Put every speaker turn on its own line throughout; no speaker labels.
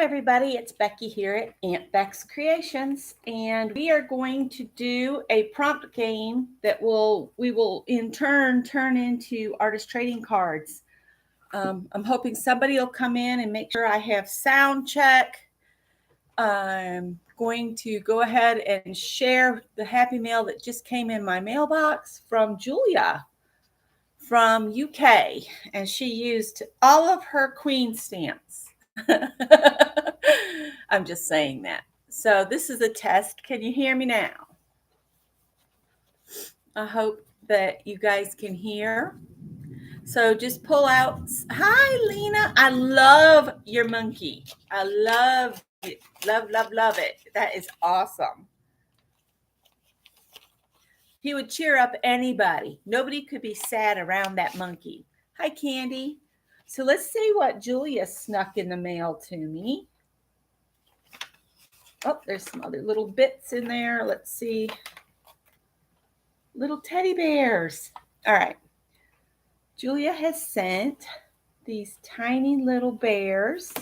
everybody, it's Becky here at Aunt Beck's Creations, and we are going to do a prompt game that we will in turn into artist trading cards. I'm hoping somebody will come in and make sure I have sound check. I'm going to go ahead and share the happy mail that just came in my mailbox from Julia from UK, and she used all of her queen stamps. I'm just saying that. So this is a test. Can you hear me now? I hope that you guys can hear. So just pull out. Hi, Lena. I love your monkey. I love it. Love, love, love it. That is awesome. He would cheer up anybody. Nobody could be sad around that monkey. Hi, Candy. So let's see what Julia snuck in the mail to me. Oh, there's some other little bits in there. Let's see. Little teddy bears. All right. Julia has sent these tiny little bears.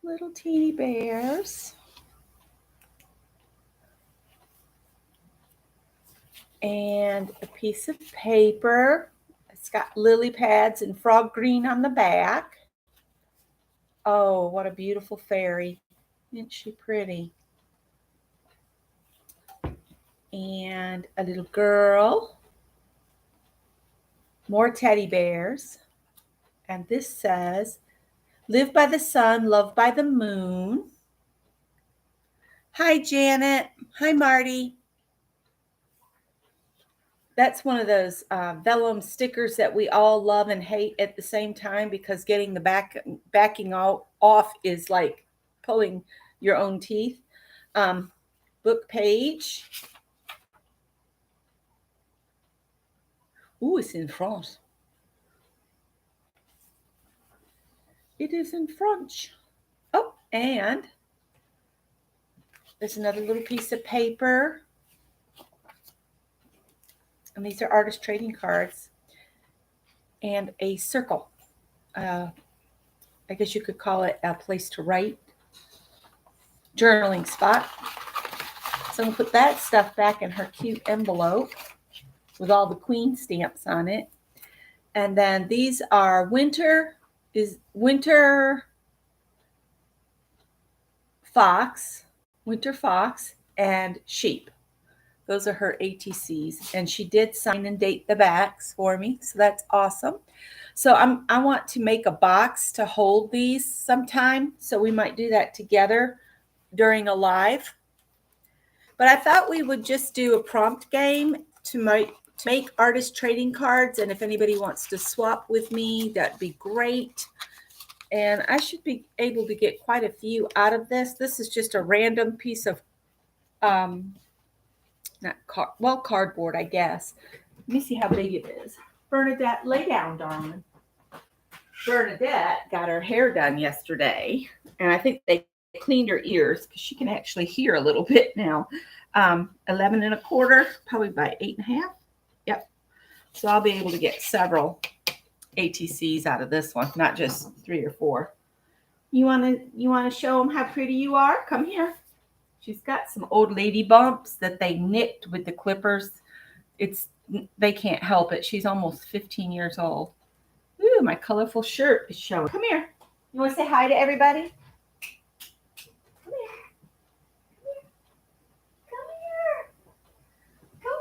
Little teeny bears. And a piece of paper. It's got lily pads and frog green on the back. Oh, what a beautiful fairy. Isn't she pretty? And a little girl. More teddy bears. And this says, live by the sun, love by the moon. Hi, Janet. Hi, Marty. That's one of those vellum stickers that we all love and hate at the same time, because getting the backing off is like pulling your own teeth. Book page. Ooh, it's in French. It is in French. Oh, and there's another little piece of paper. And these are artist trading cards. And a circle. I guess you could call it a place to write. Journaling spot. So I'm going to put that stuff back in her cute envelope with all the queen stamps on it. And then these are winter fox, and sheep. Those are her ATCs, and she did sign and date the backs for me, so that's awesome. So I want to make a box to hold these sometime, so we might do that together during a live. But I thought we would just do a prompt game to make artist trading cards, and if anybody wants to swap with me, that'd be great. And I should be able to get quite a few out of this. This is just a random piece of cardboard, I guess. Let me see how big it is. Bernadette, lay down, darling. Bernadette got her hair done yesterday, and I think they cleaned her ears because she can actually hear a little bit now. 11 and a quarter, probably by 8.5. Yep. So I'll be able to get several ATCs out of this one, not just 3 or 4. You want to show them how pretty you are? Come here. She's got some old lady bumps that they nicked with the clippers. They can't help it. She's almost 15 years old. Ooh, my colorful shirt is showing. Come here. You want to say hi to everybody? Come here. Come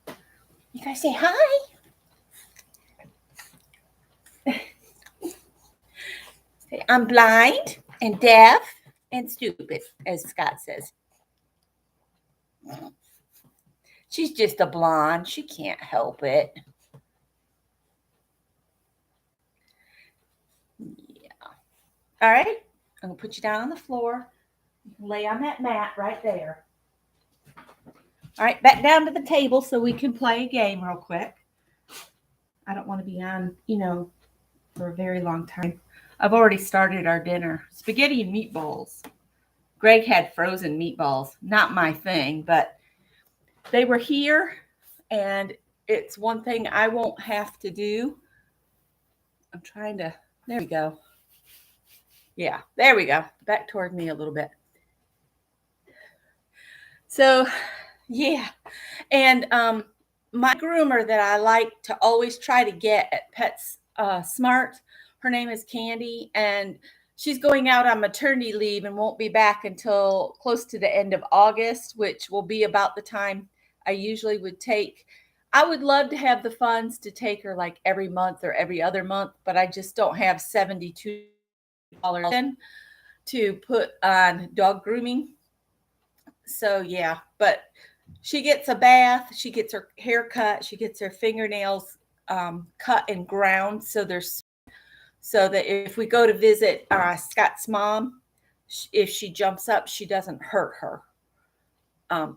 here. You guys say hi. Say, I'm blind and deaf and stupid, as Scott says. She's just a blonde. She can't help it. Yeah. All right. I'm going to put you down on the floor. You can lay on that mat right there. All right. Back down to the table so we can play a game real quick. I don't want to be on, for a very long time. I've already started our dinner. Spaghetti and meatballs. Greg had frozen meatballs. Not my thing, but they were here, and it's one thing I won't have to do. I'm trying to, there we go. Yeah, there we go. Back toward me a little bit. So, yeah. And my groomer that I like to always try to get at Pets Smart, her name is Candy, and she's going out on maternity leave and won't be back until close to the end of August, which will be about the time I usually would take. I would love to have the funds to take her like every month or every other month, but I just don't have $72 to put on dog grooming. So yeah, but she gets a bath, she gets her hair cut, she gets her fingernails cut and ground so that if we go to visit Scott's mom, if she jumps up, she doesn't hurt her.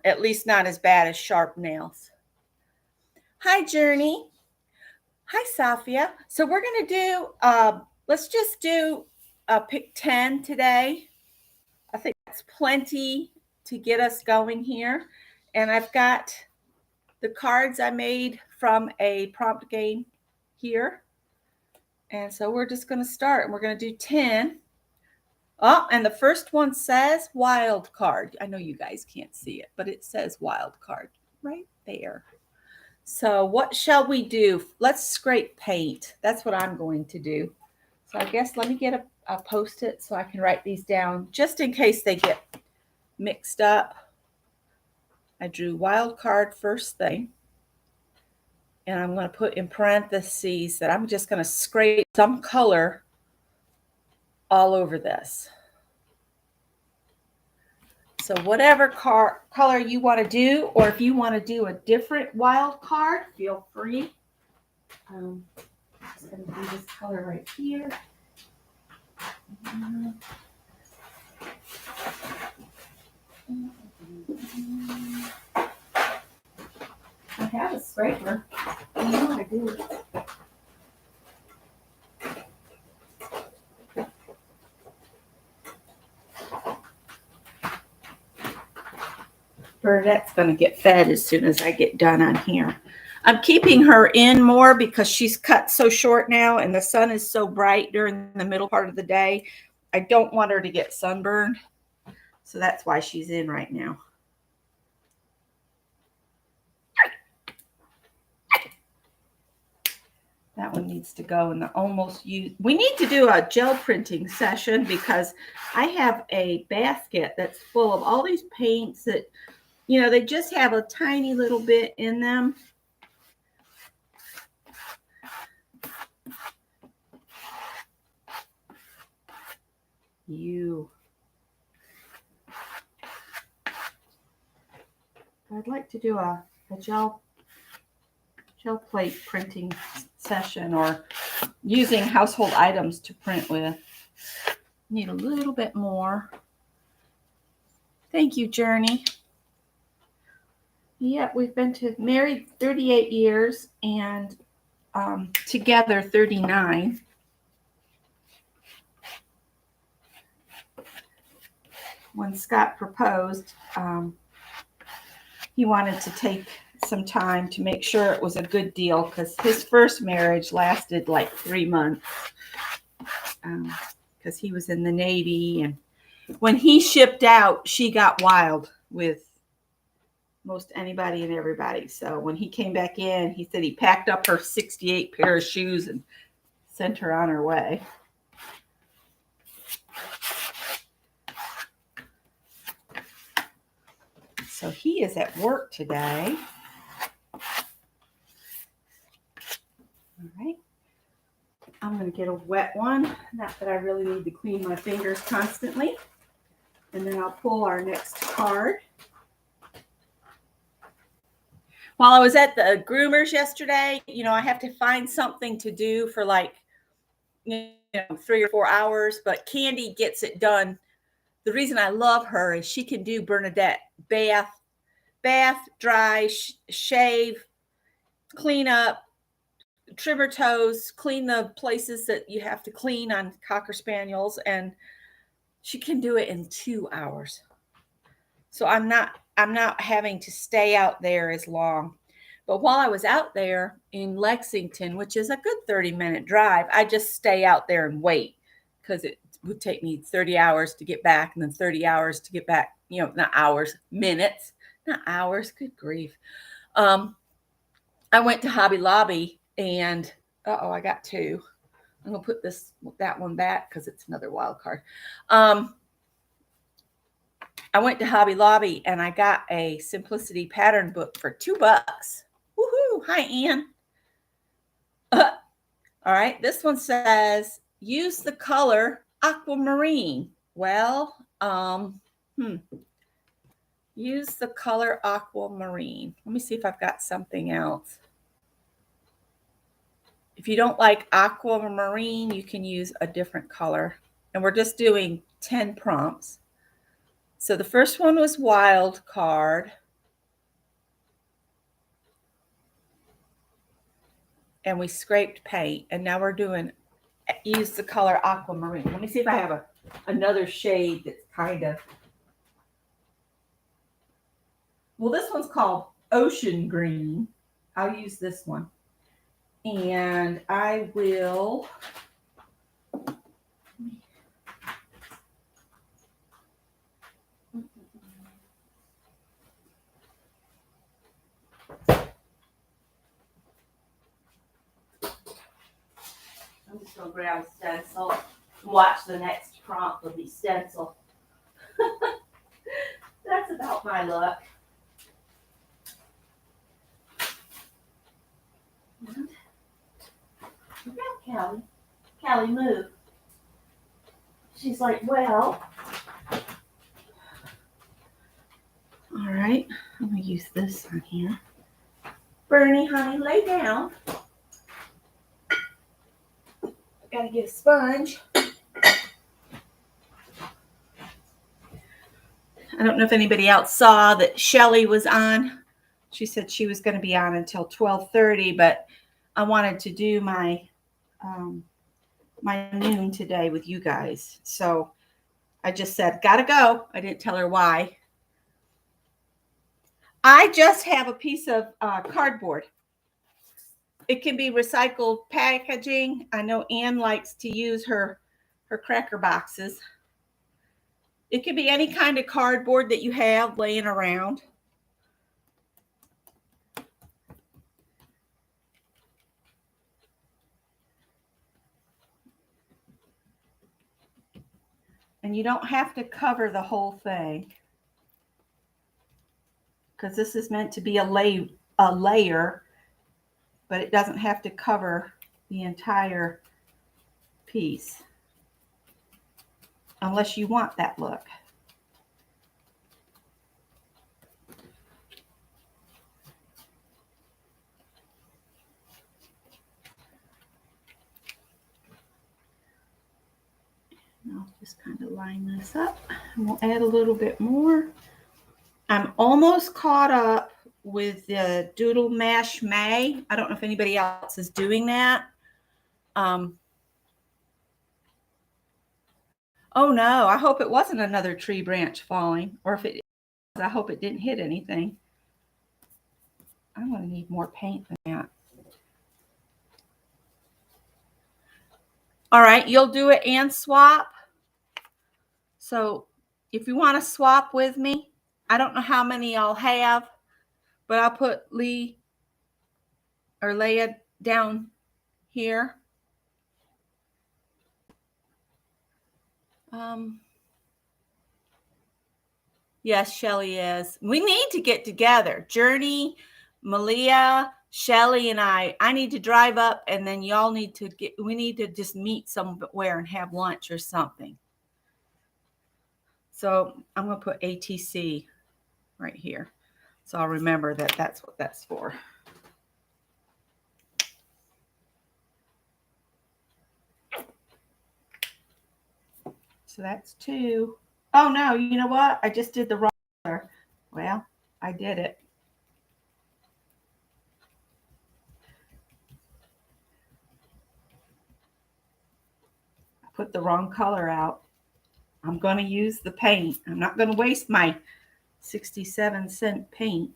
At least not as bad as sharp nails. Hi, Journey. Hi, Safia. So we're going to do, let's just do pick 10 today. I think that's plenty to get us going here. And I've got the cards I made from a prompt game here. And so we're just going to start, and we're going to do 10. Oh, and the first one says wild card. I know you guys can't see it, but it says wild card right there. So what shall we do? Let's scrape paint. That's what I'm going to do. So I guess let me get a Post-it so I can write these down just in case they get mixed up. I drew wild card first thing. And I'm going to put in parentheses that I'm just going to scrape some color all over this. So whatever color you want to do, or if you want to do a different wild card, feel free. I'm just going to do this color right here. I have a scraper. I know I do. Bernadette's going to get fed as soon as I get done on here. I'm keeping her in more because she's cut so short now and the sun is so bright during the middle part of the day. I don't want her to get sunburned. So that's why she's in right now. That one needs to go in the almost used. We need to do a gel printing session because I have a basket that's full of all these paints that, you know, they just have a tiny little bit in them. I'd like to do a gel plate printing session or using household items to print with. Need a little bit more. Thank you, Journey. Yeah, we've been married 38 years and together 39. When Scott proposed, he wanted to take some time to make sure it was a good deal because his first marriage lasted like 3 months because he was in the Navy, and when he shipped out, she got wild with most anybody and everybody. So when he came back in, he said he packed up her 68 pair of shoes and sent her on her way. So he is at work today. All right. I'm going to get a wet one. Not that I really need to clean my fingers constantly. And then I'll pull our next card. While I was at the groomers yesterday, you know, I have to find something to do for like, 3 or 4 hours, but Candy gets it done. The reason I love her is she can do Bernadette bath, dry, shave, clean up, trim her toes, clean the places that you have to clean on Cocker Spaniels, and she can do it in 2 hours. So I'm not having to stay out there as long. But while I was out there in Lexington, which is a good 30-minute drive, I just stay out there and wait because it's would take me 30 hours to get back and then 30 hours to get back, not hours, minutes, not hours. Good grief. I went to Hobby Lobby and, I got two. I'm going to put that one back because it's another wild card. I went to Hobby Lobby and I got a Simplicity pattern book for $2. Woohoo! Hi, Ann. All right. This one says, use the color aquamarine. Well, use the color aquamarine. Let me see if I've got something else. If you don't like aquamarine, you can use a different color. And we're just doing 10 prompts. So the first one was wild card. And we scraped paint. And now we're doing use the color aquamarine. Let me see if I have another shade that's kind of. Well, this one's called Ocean Green. I'll use this one. And I will. I'm just going to grab a stencil and watch the next prompt will be stencil. That's about my luck. And look out, Callie. Callie, move. She's like, well. All right. I'm going to use this one here. Bernie, honey, lay down. Got to get a sponge. I don't know if anybody else saw that Shelly was on. She said she was going to be on until 12:30, but I wanted to do my noon today with you guys. So I just said, gotta go. I didn't tell her why. I just have a piece of cardboard. It can be recycled packaging. I know Ann likes to use her cracker boxes. It can be any kind of cardboard that you have laying around. And you don't have to cover the whole thing because this is meant to be a layer, but it doesn't have to cover the entire piece unless you want that look. I'll just kind of line this up and we'll add a little bit more. I'm almost caught up with the Doodle Mash May. I don't know if anybody else is doing that. Oh no, I hope it wasn't another tree branch falling, or if it is, I hope it didn't hit anything. I'm going to need more paint than that. All right, you'll do it and swap. So if you want to swap with me, I don't know how many I'll have, but I'll put Leah down here. Yes, Shelly is. We need to get together. Journey, Malia, Shelly, and I need to drive up, and then y'all need to we need to just meet somewhere and have lunch or something. So I'm going to put ATC right here. So I'll remember that that's what that's for. So that's 2. Oh, no, you know what? I just did the wrong color. Well, I did it. I put the wrong color out. I'm going to use the paint. I'm not going to waste my 67-cent paint.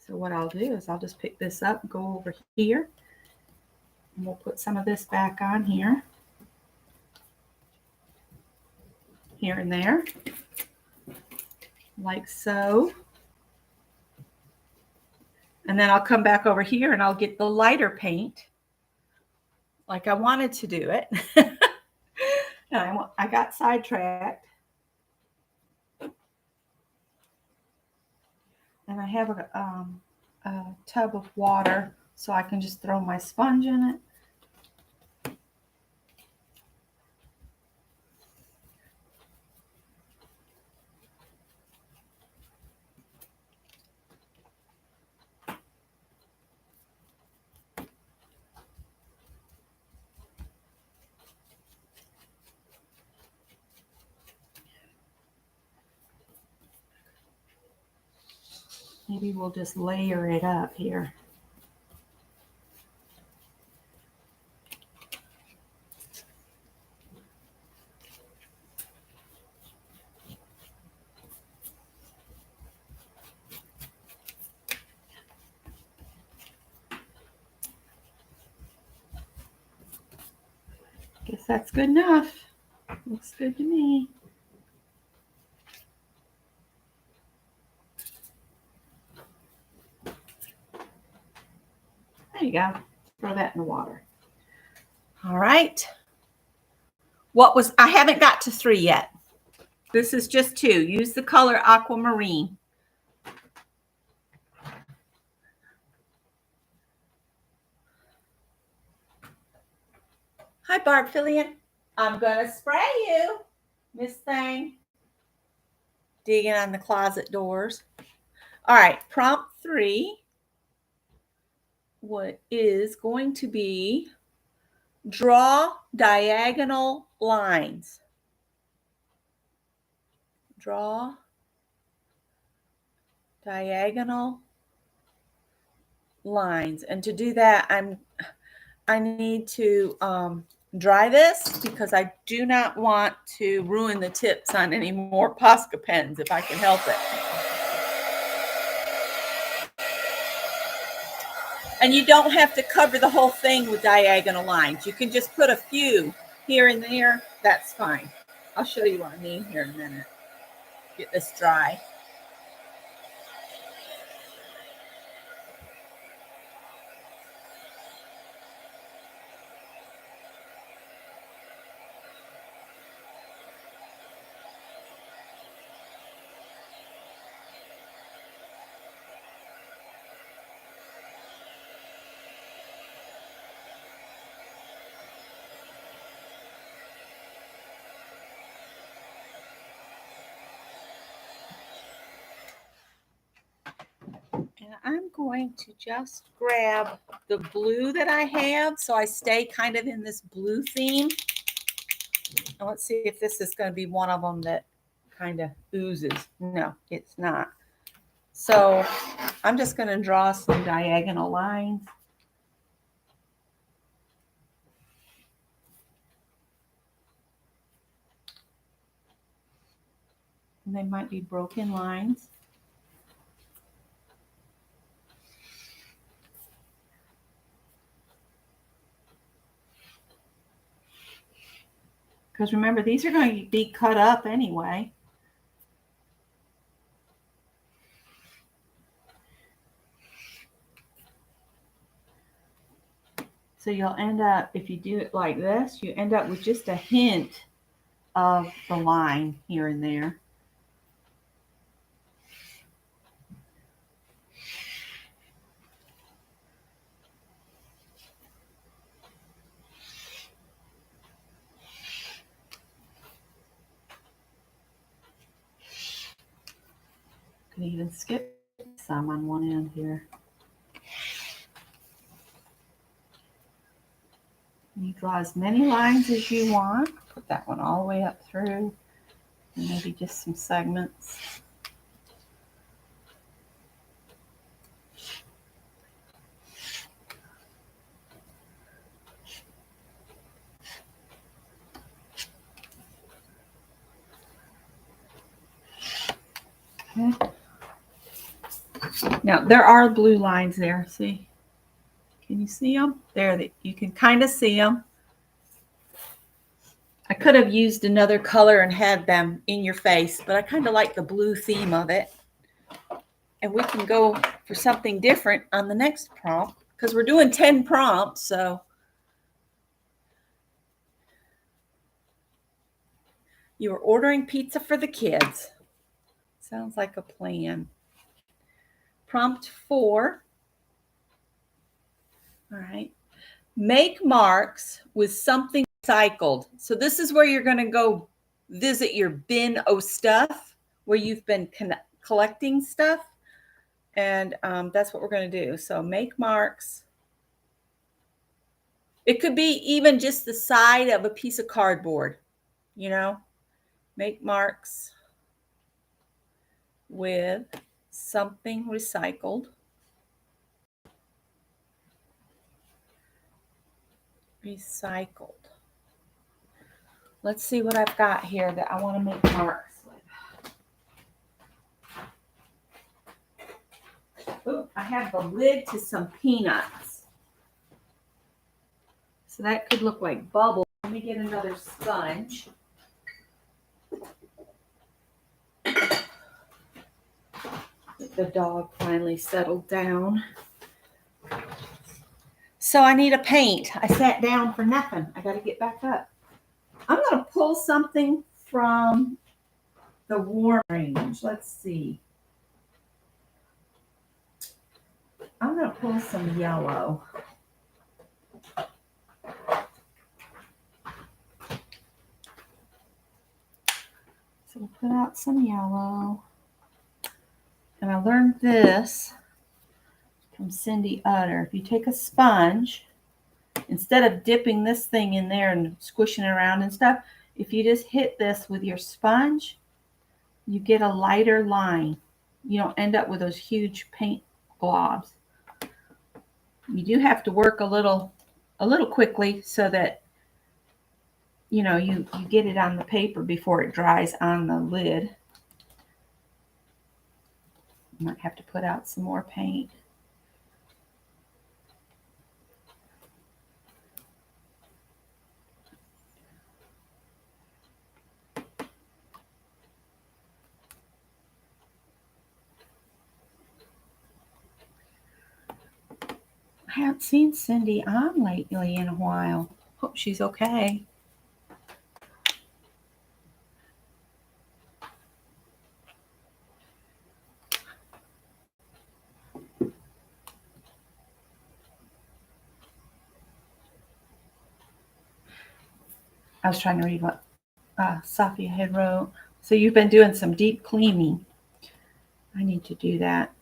So what I'll do is I'll just pick this up and go over here. And we'll put some of this back on here. Here and there. Like so. And then I'll come back over here and I'll get the lighter paint like I wanted to do it. And I got sidetracked. And I have a tub of water so I can just throw my sponge in it. Maybe we'll just layer it up here. Guess that's good enough. Looks good to me. There you go. Throw that in the water. All right. I haven't got to 3 yet. This is just 2. Use the color aquamarine. Hi, Barb Fillion. I'm going to spray you, Miss Thing. Digging on the closet doors. All right, prompt 3. What is going to be draw diagonal lines. Draw diagonal lines. And to do that, I need to dry this because I do not want to ruin the tips on any more Posca pens if I can help it. And you don't have to cover the whole thing with diagonal lines. You can just put a few here and there. That's fine. I'll show you what I mean here in a minute. Get this dry. And I'm going to just grab the blue that I have so I stay kind of in this blue theme. And let's see if this is going to be one of them that kind of oozes. No, it's not. So I'm just going to draw some diagonal lines. And they might be broken lines. Because remember, these are going to be cut up anyway. So you'll end up, if you do it like this, you end up with just a hint of the line here and there. Can even skip some on one end here. You draw as many lines as you want. Put that one all the way up through, and maybe just some segments. Okay. Now, there are blue lines there. See? Can you see them? There, you can kind of see them. I could have used another color and had them in your face, but I kind of like the blue theme of it. And we can go for something different on the next prompt because we're doing 10 prompts. So you were ordering pizza for the kids. Sounds like a plan. Prompt 4. All right. Make marks with something recycled. So this is where you're going to go visit your bin o' stuff where you've been collecting stuff. And that's what we're going to do. So make marks. It could be even just the side of a piece of cardboard, you know. Make marks with something recycled. Recycled. Let's see what I've got here that I want to make marks with. Ooh, I have the lid to some peanuts. So that could look like bubbles. Let me get another sponge. The dog finally settled down. So I need a paint. I sat down for nothing. I got to get back up. I'm going to pull something from the warm range. Let's see. I'm going to pull some yellow. So we'll put out some yellow. And I learned this from Cindy Utter. If you take a sponge, instead of dipping this thing in there and squishing it around and stuff, if you just hit this with your sponge, you get a lighter line. You don't end up with those huge paint globs. You do have to work a little quickly so that you know you get it on the paper before it dries on the lid. You might have to put out some more paint. I haven't seen Cindy on lately in a while. Hope she's okay. I was trying to read what Safia had wrote. So you've been doing some deep cleaning. I need to do that.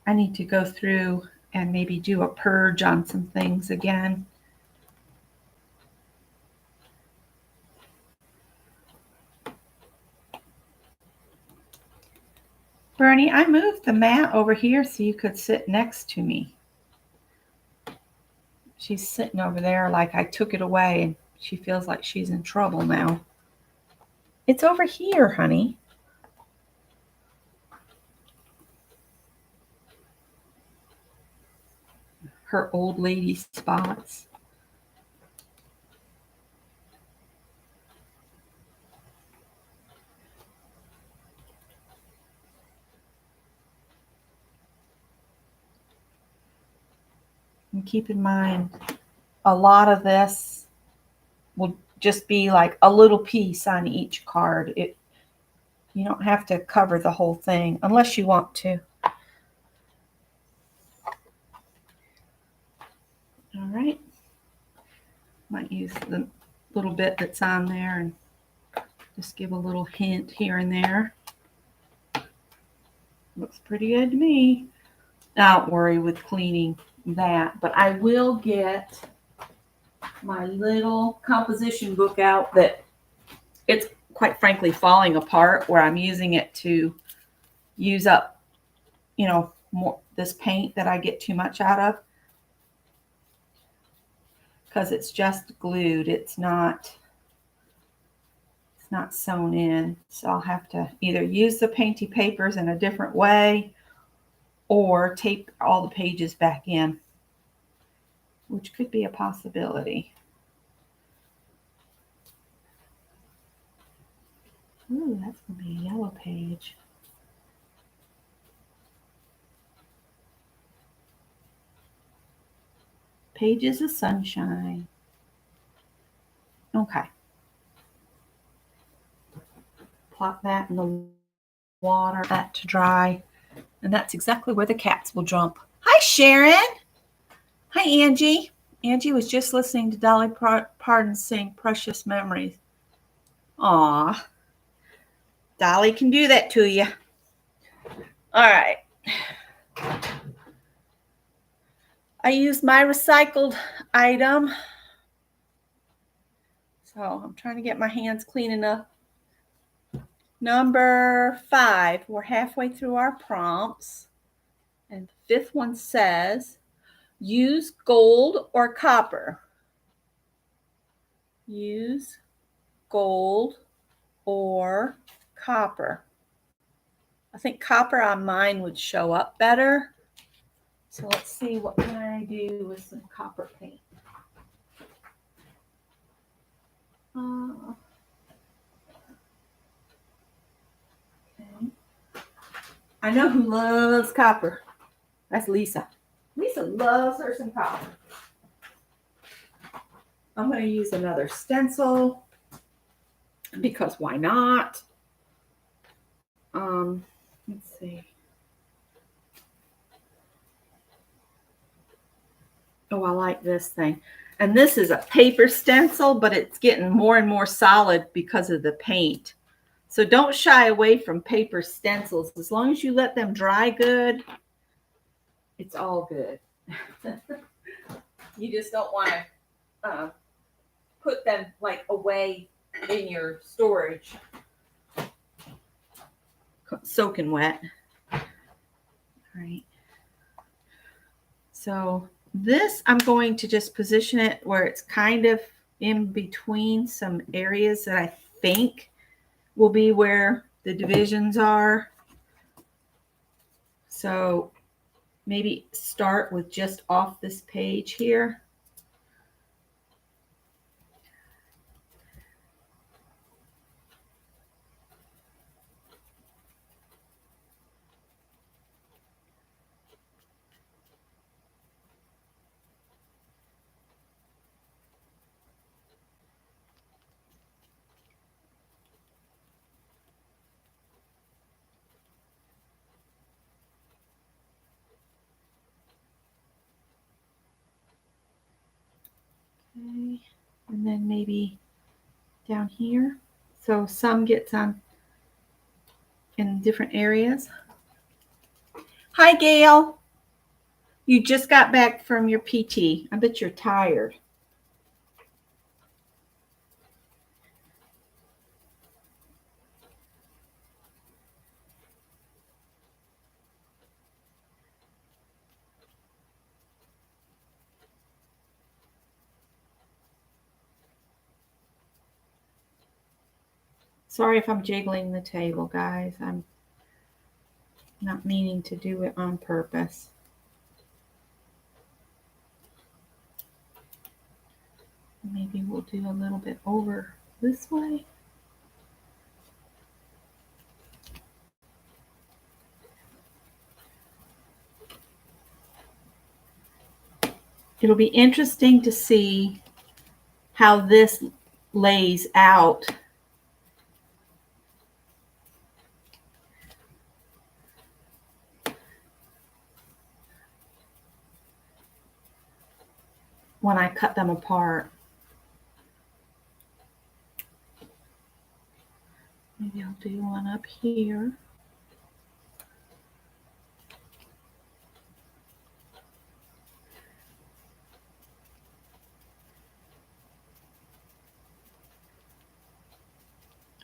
I need to go through and maybe do a purge on some things again. Bernie, I moved the mat over here so you could sit next to me. She's sitting over there like I took it away and she feels like she's in trouble now. It's over here, honey. Her old lady spots. And keep in mind, a lot of this will just be like a little piece on each card. You don't have to cover the whole thing unless you want to. All right. Might use the little bit that's on there and just give a little hint here and there. Looks pretty good to me. Don't worry with cleaning that, but I will get my little composition book out that it's quite frankly falling apart, where I'm using it to use up, you know, more this paint that I get too much out of, because it's just glued. It's not sewn in. So I'll have to either use the painty papers in a different way or tape all the pages back in, which could be a possibility. Ooh, that's going to be a yellow page. Pages of sunshine. Okay. Plop that in the water, that to dry. And that's exactly where the cats will jump. Hi, Sharon. Hi, Angie. Angie was just listening to Dolly Parton sing Precious Memories. Aw. Dolly can do that to you. All right. I used my recycled item. So I'm trying to get my hands clean enough. Number 5, we're halfway through our prompts. And the 5th one says, use gold or copper. Use gold or copper. I think copper on mine would show up better. So let's see, what can I do with some copper paint? Okay. I know who loves copper. That's Lisa. Lisa loves her some copper. I'm going to use another stencil because why not? Let's see. Oh, I like this thing. And this is a paper stencil, but it's getting more and more solid because of the paint. So don't shy away from paper stencils. As long as you let them dry good, it's all good. You just don't want to put them like away in your storage, soaking wet. All right. So this, I'm going to just position it where it's kind of in between some areas that I think will be where the divisions are. So maybe start with just off this page here. Okay, and then maybe down here. So some gets on in different areas. Hi, Gail. You just got back from your PT. I bet you're tired. Sorry if I'm jiggling the table, guys. I'm not meaning to do it on purpose. Maybe we'll do a little bit over this way. It'll be interesting to see how this lays out. When I cut them apart. Maybe I'll do one up here.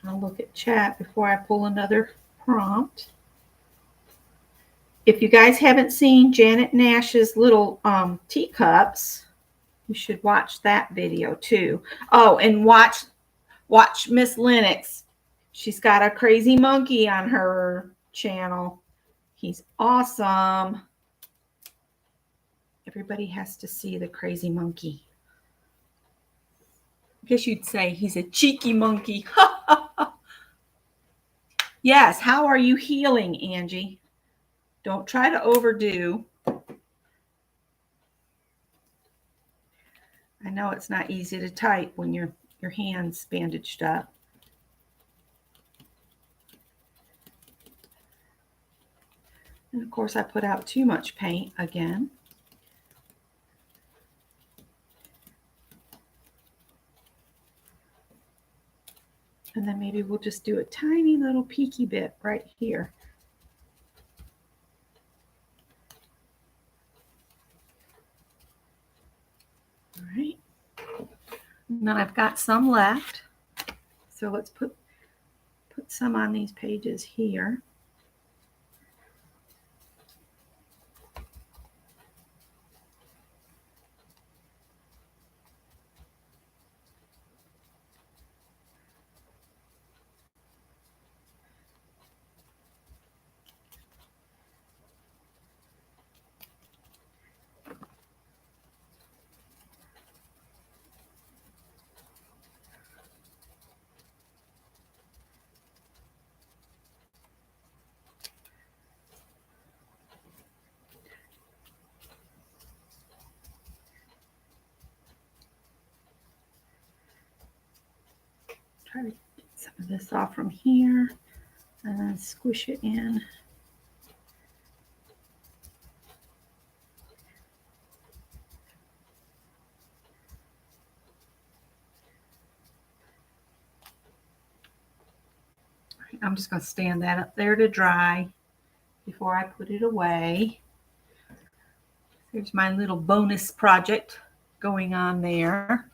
I'll look at chat before I pull another prompt. If you guys haven't seen Janet Nash's little teacups, you should watch that video too. Oh, and watch Miss Lennox. She's got a crazy monkey on her channel. He's awesome. Everybody has to see the crazy monkey. I guess you'd say he's a cheeky monkey. Yes, how are you healing, Angie? Don't try to overdo. I know it's not easy to type when your hand's bandaged up. And of course, I put out too much paint again. And then maybe we'll just do a tiny little peeky bit right here. All right. And then I've got some left. So let's put some on these pages here. Try to get some of this off from here and then squish it in. I'm just going to stand that up there to dry before I put it away. Here's my little bonus project going on there.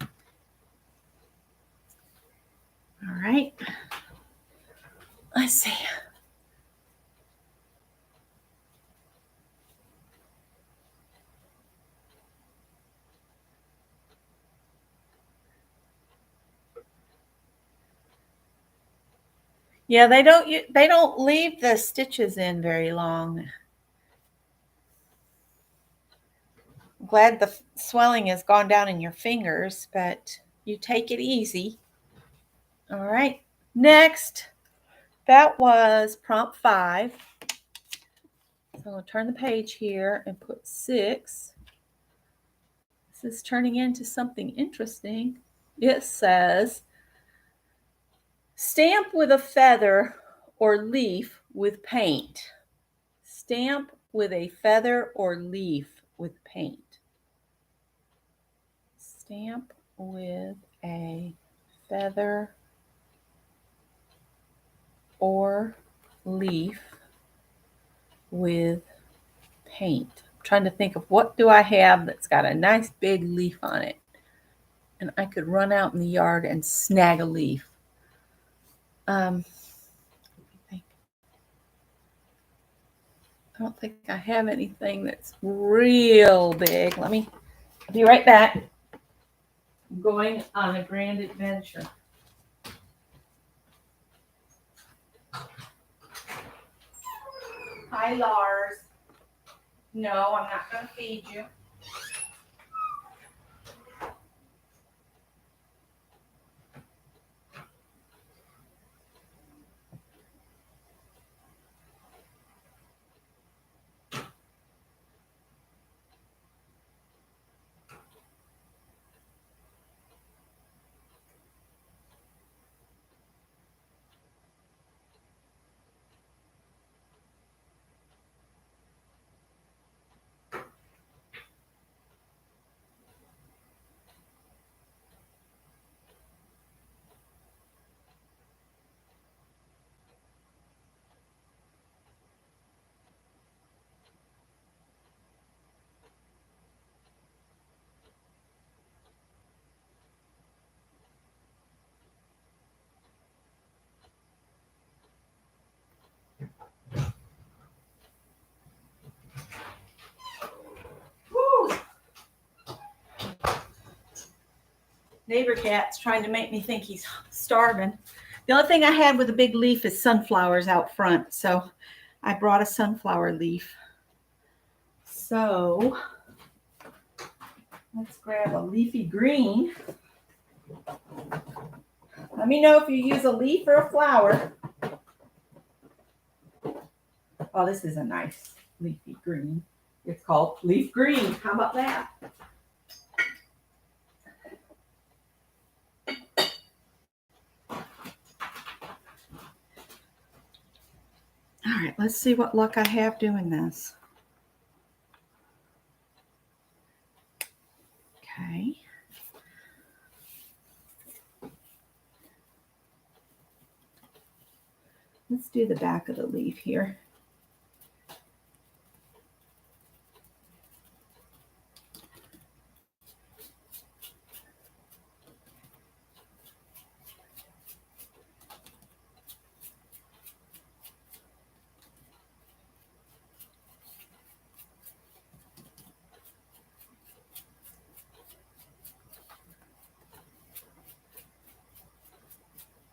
All right. Let's see. Yeah, they don't leave the stitches in very long. I'm glad the swelling has gone down in your fingers, but you take it easy. All right. Next, that was prompt 5. So I'm going to turn the page here and put 6. This is turning into something interesting. It says, stamp with a feather or leaf with paint. Stamp with a feather or leaf with paint. Stamp with a feather or leaf with paint. I'm trying to think of what do I have that's got a nice big leaf on it. And I could run out in the yard and snag a leaf. I don't think I have anything that's real big. I'll be right back. I'm going on a grand adventure. Hi, Lars. No, I'm not going to feed you. Neighbor cat's trying to make me think he's starving. The only thing I had with a big leaf is sunflowers out front. So I brought a sunflower leaf. So let's grab a leafy green. Let me know if you use a leaf or a flower. Oh, this is a nice leafy green. It's called leaf green. How about that? All right, let's see what luck I have doing this. Okay. Let's do the back of the leaf here.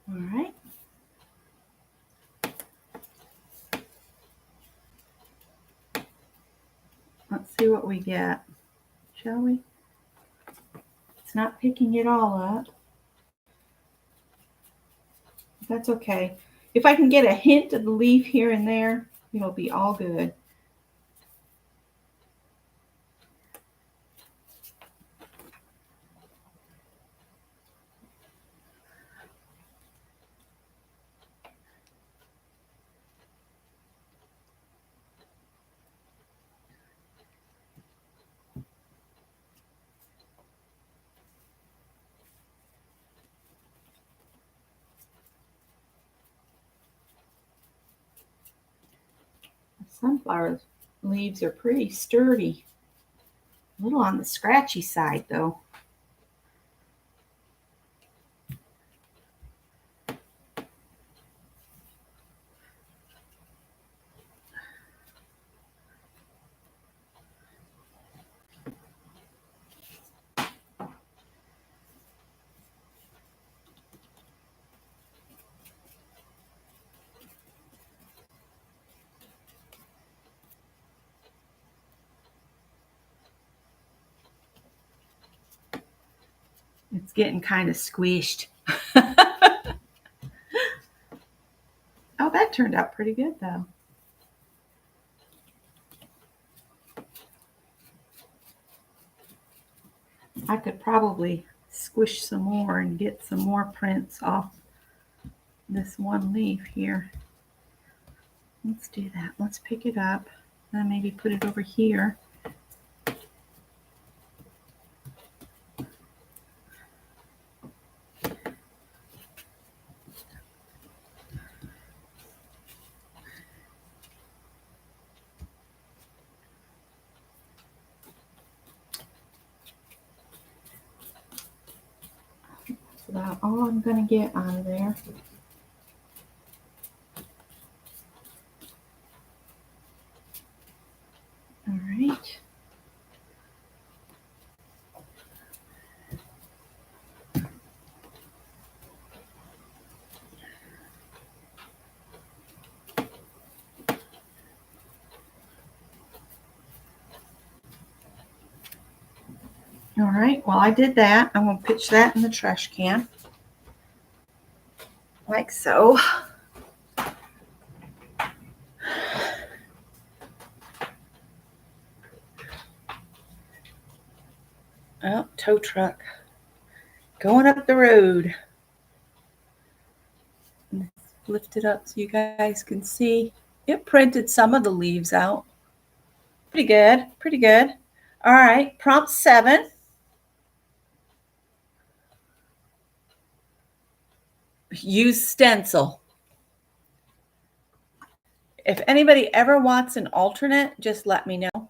All right. Let's see what we get, shall we? It's not picking it all up. That's okay. If I can get a hint of the leaf here and there, it'll be all good. Sunflower leaves are pretty sturdy. A little on the scratchy side, though. It's getting kind of squished. Oh, that turned out pretty good, though. I could probably squish some more and get some more prints off this one leaf here. Let's do that. Let's pick it up and maybe put it over here. That's about all I'm going to get out of there. All right. All right, well, I did that. I'm going to pitch that in the trash can. Like so. Oh, tow truck. Going up the road. Lift it up so you guys can see. It printed some of the leaves out. Pretty good, pretty good. All right, prompt 7. Use stencil. If anybody ever wants an alternate, just let me know.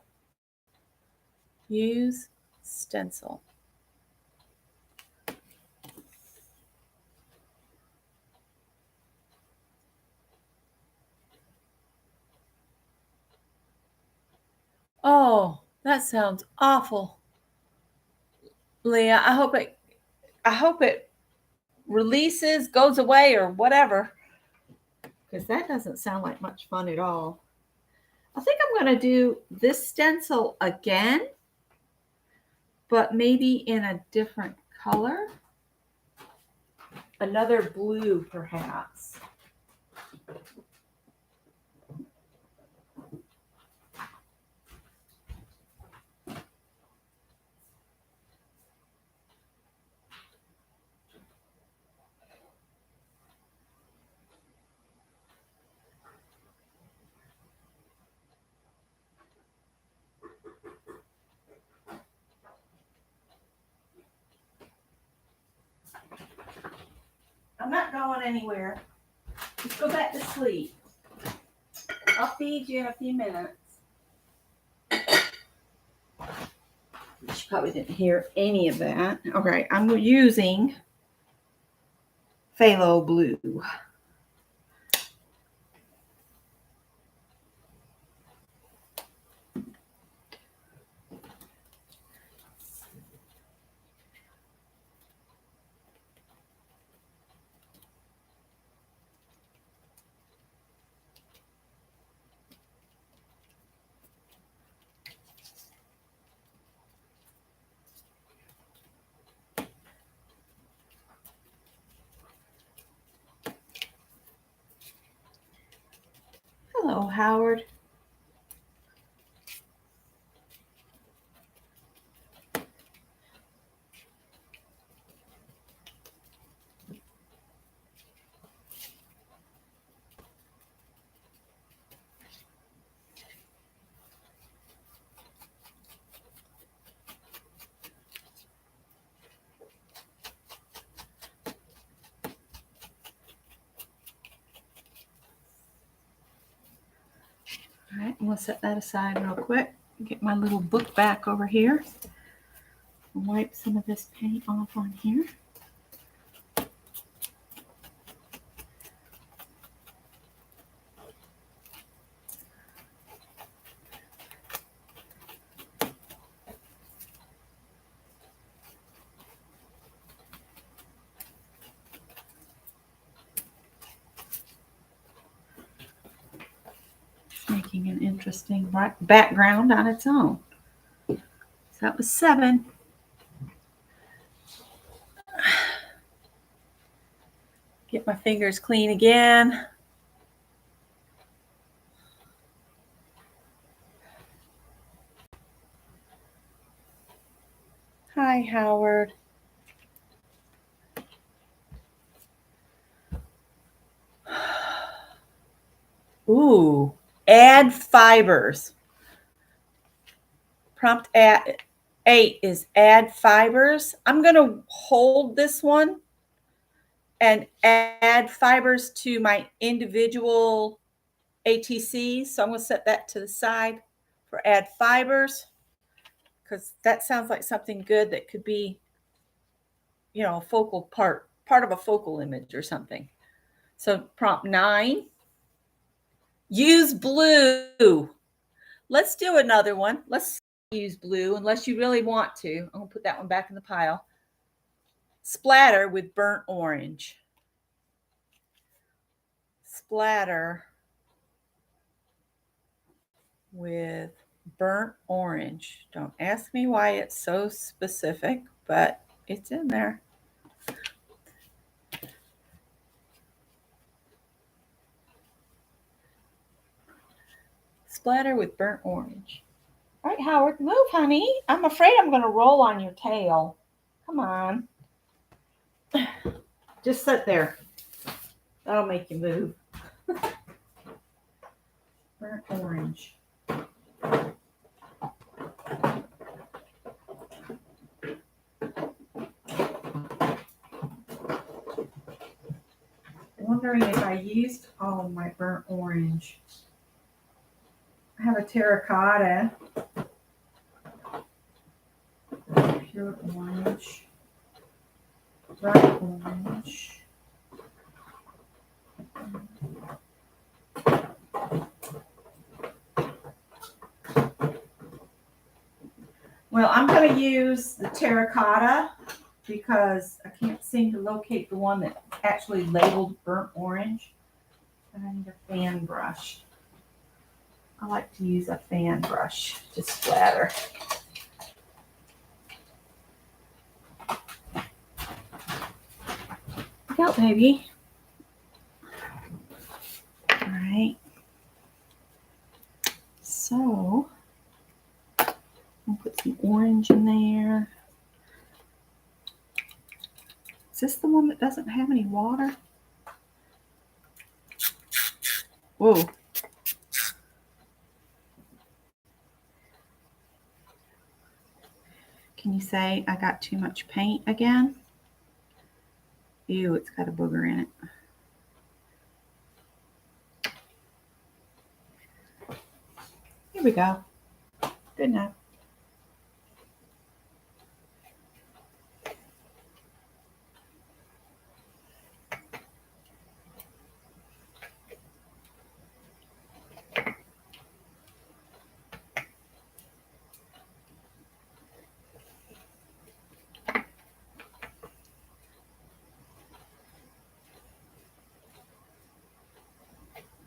Use stencil. Oh, that sounds awful. Leah, I hope it releases, goes away, or whatever. Because that doesn't sound like much fun at all. going to do this stencil again, but maybe in a different color. Another blue, perhaps. I'm not going anywhere. Just go back to sleep. I'll feed you in a few minutes. She probably didn't hear any of that. All right, I'm using phthalo blue. Hello, Howard. All right, I'm going to set that aside real quick. Get my little book back over here. Wipe some of this paint off on here. Making an interesting background on its own. So that was 7. Get my fingers clean again. Hi, Howard. Ooh, add fibers. Prompt 8 is add fibers. I'm going to hold this one and add fibers to my individual ATCs. So I'm going to set that to the side for add fibers, because that sounds like something good that could be, you know, a focal part of a focal image or something. So prompt 9, use blue. Let's do another one. Let's use blue unless you really want to. I'm going to put that one back in the pile. Splatter with burnt orange. Splatter with burnt orange. Don't ask me why it's so specific, but it's in there. Splatter with burnt orange. All right, Howard, move, honey. I'm afraid I'm going to roll on your tail. Come on. Just sit there. That'll make you move. Burnt orange. I'm wondering if I used all of my burnt orange. I have a terracotta. Pure orange. Bright orange. Well, I'm going to use the terracotta because I can't seem to locate the one that's actually labeled burnt orange. And I need a fan brush. I like to use a fan brush to splatter. Look out, baby. All right. So, I'll put some orange in there. Is this the one that doesn't have any water? Whoa. Can you say I got too much paint again? Ew, it's got a booger in it. Here we go. Good enough.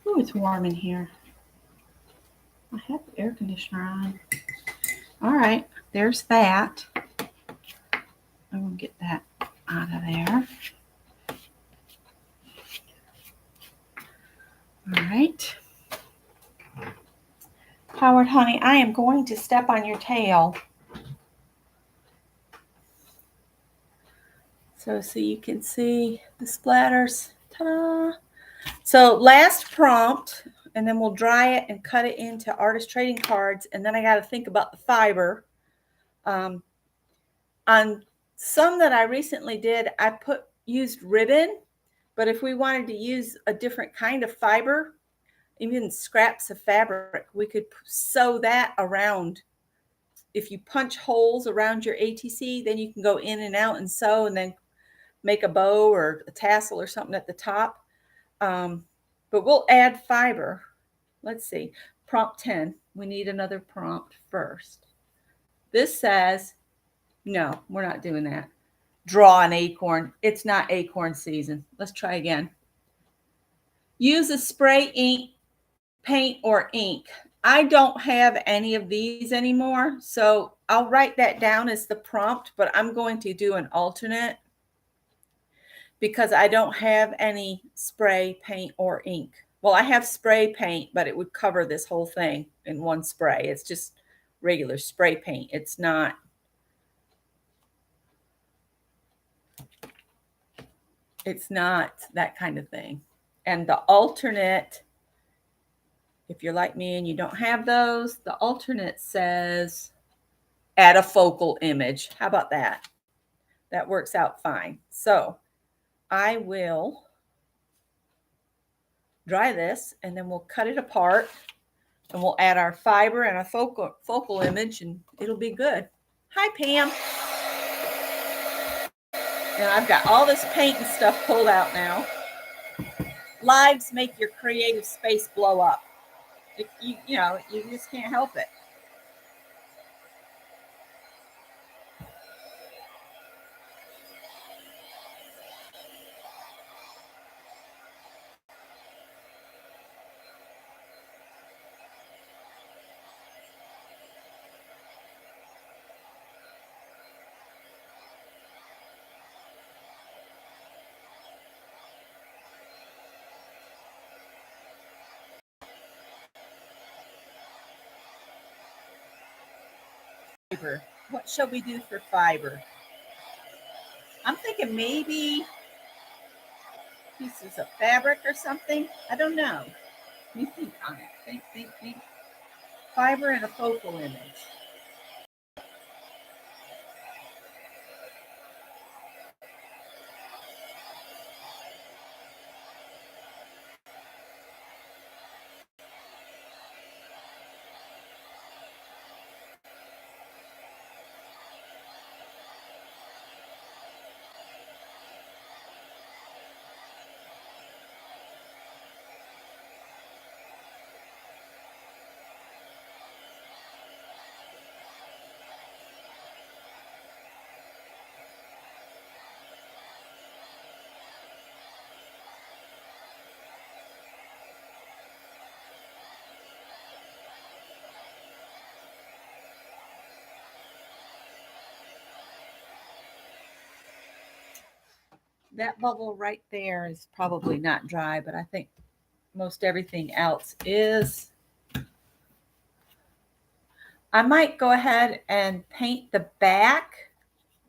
Ooh, it's warm in here. I have the air conditioner on. All right, there's that. I'm going to get that out of there. All right. Howard, honey, I am going to step on your tail. So you can see the splatters. Ta-da! So last prompt, and then we'll dry it and cut it into artist trading cards. And then I got to think about the fiber. On some that I recently did, I used ribbon. But if we wanted to use a different kind of fiber, even scraps of fabric, we could sew that around. If you punch holes around your ATC, then you can go in and out and sew and then make a bow or a tassel or something at the top. But we'll add fiber. Let's see. Prompt 10. We need another prompt first. This says, no, we're not doing that. Draw an acorn. It's not acorn season. Let's try again. Use a spray ink, paint, or ink. I don't have any of these anymore, so I'll write that down as the prompt, but I'm going to do an alternate because I don't have any spray, paint, or ink. Well, I have spray paint, but it would cover this whole thing in one spray. It's just regular spray paint. It's not that kind of thing. And the alternate, if you're like me and you don't have those, the alternate says add a focal image. How about that? That works out fine. So I will dry this and then we'll cut it apart and we'll add our fiber and a focal image and it'll be good. Hi, Pam. And I've got all this paint and stuff pulled out now. Lives make your creative space blow up. You just can't help it. Fiber. What shall we do for fiber? I'm thinking maybe pieces of fabric or something. I don't know. You think on it. Think. Fiber and a focal image. That bubble right there is probably not dry, but I think most everything else is. I might go ahead and paint the back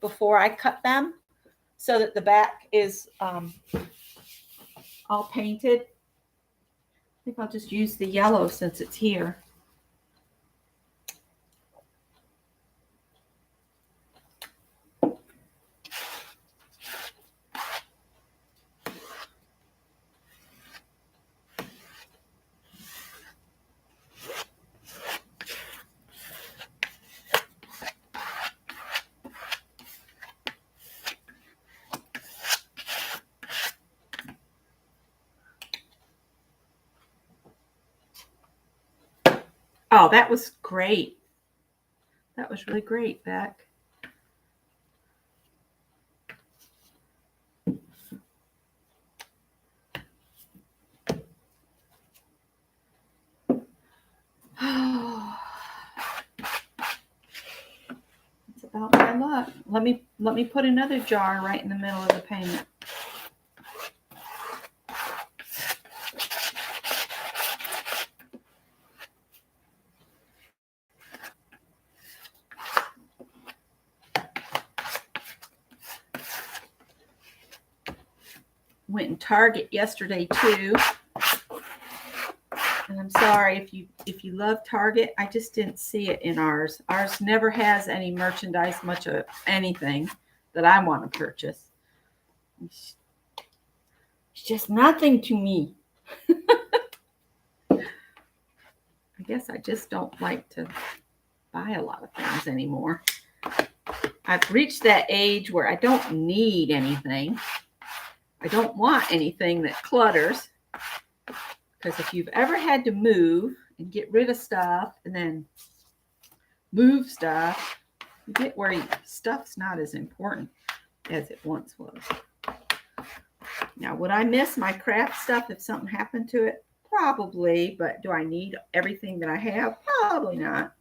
before I cut them so that the back is all painted. I think I'll just use the yellow since it's here. Oh, that was great. That was really great, Beck. That's about my luck. Let me put another jar right in the middle of the paint. Went in Target yesterday too. And I'm sorry if you love Target, I just didn't see it in ours. Ours never has any merchandise, much of anything that I want to purchase. It's just nothing to me. I guess I just don't like to buy a lot of things anymore. I've reached that age where I don't need anything. I don't want anything that clutters. Because if you've ever had to move and get rid of stuff and then move stuff, you get where stuff's not as important as it once was. Now, would I miss my craft stuff if something happened to it? Probably, but do I need everything that I have? Probably not.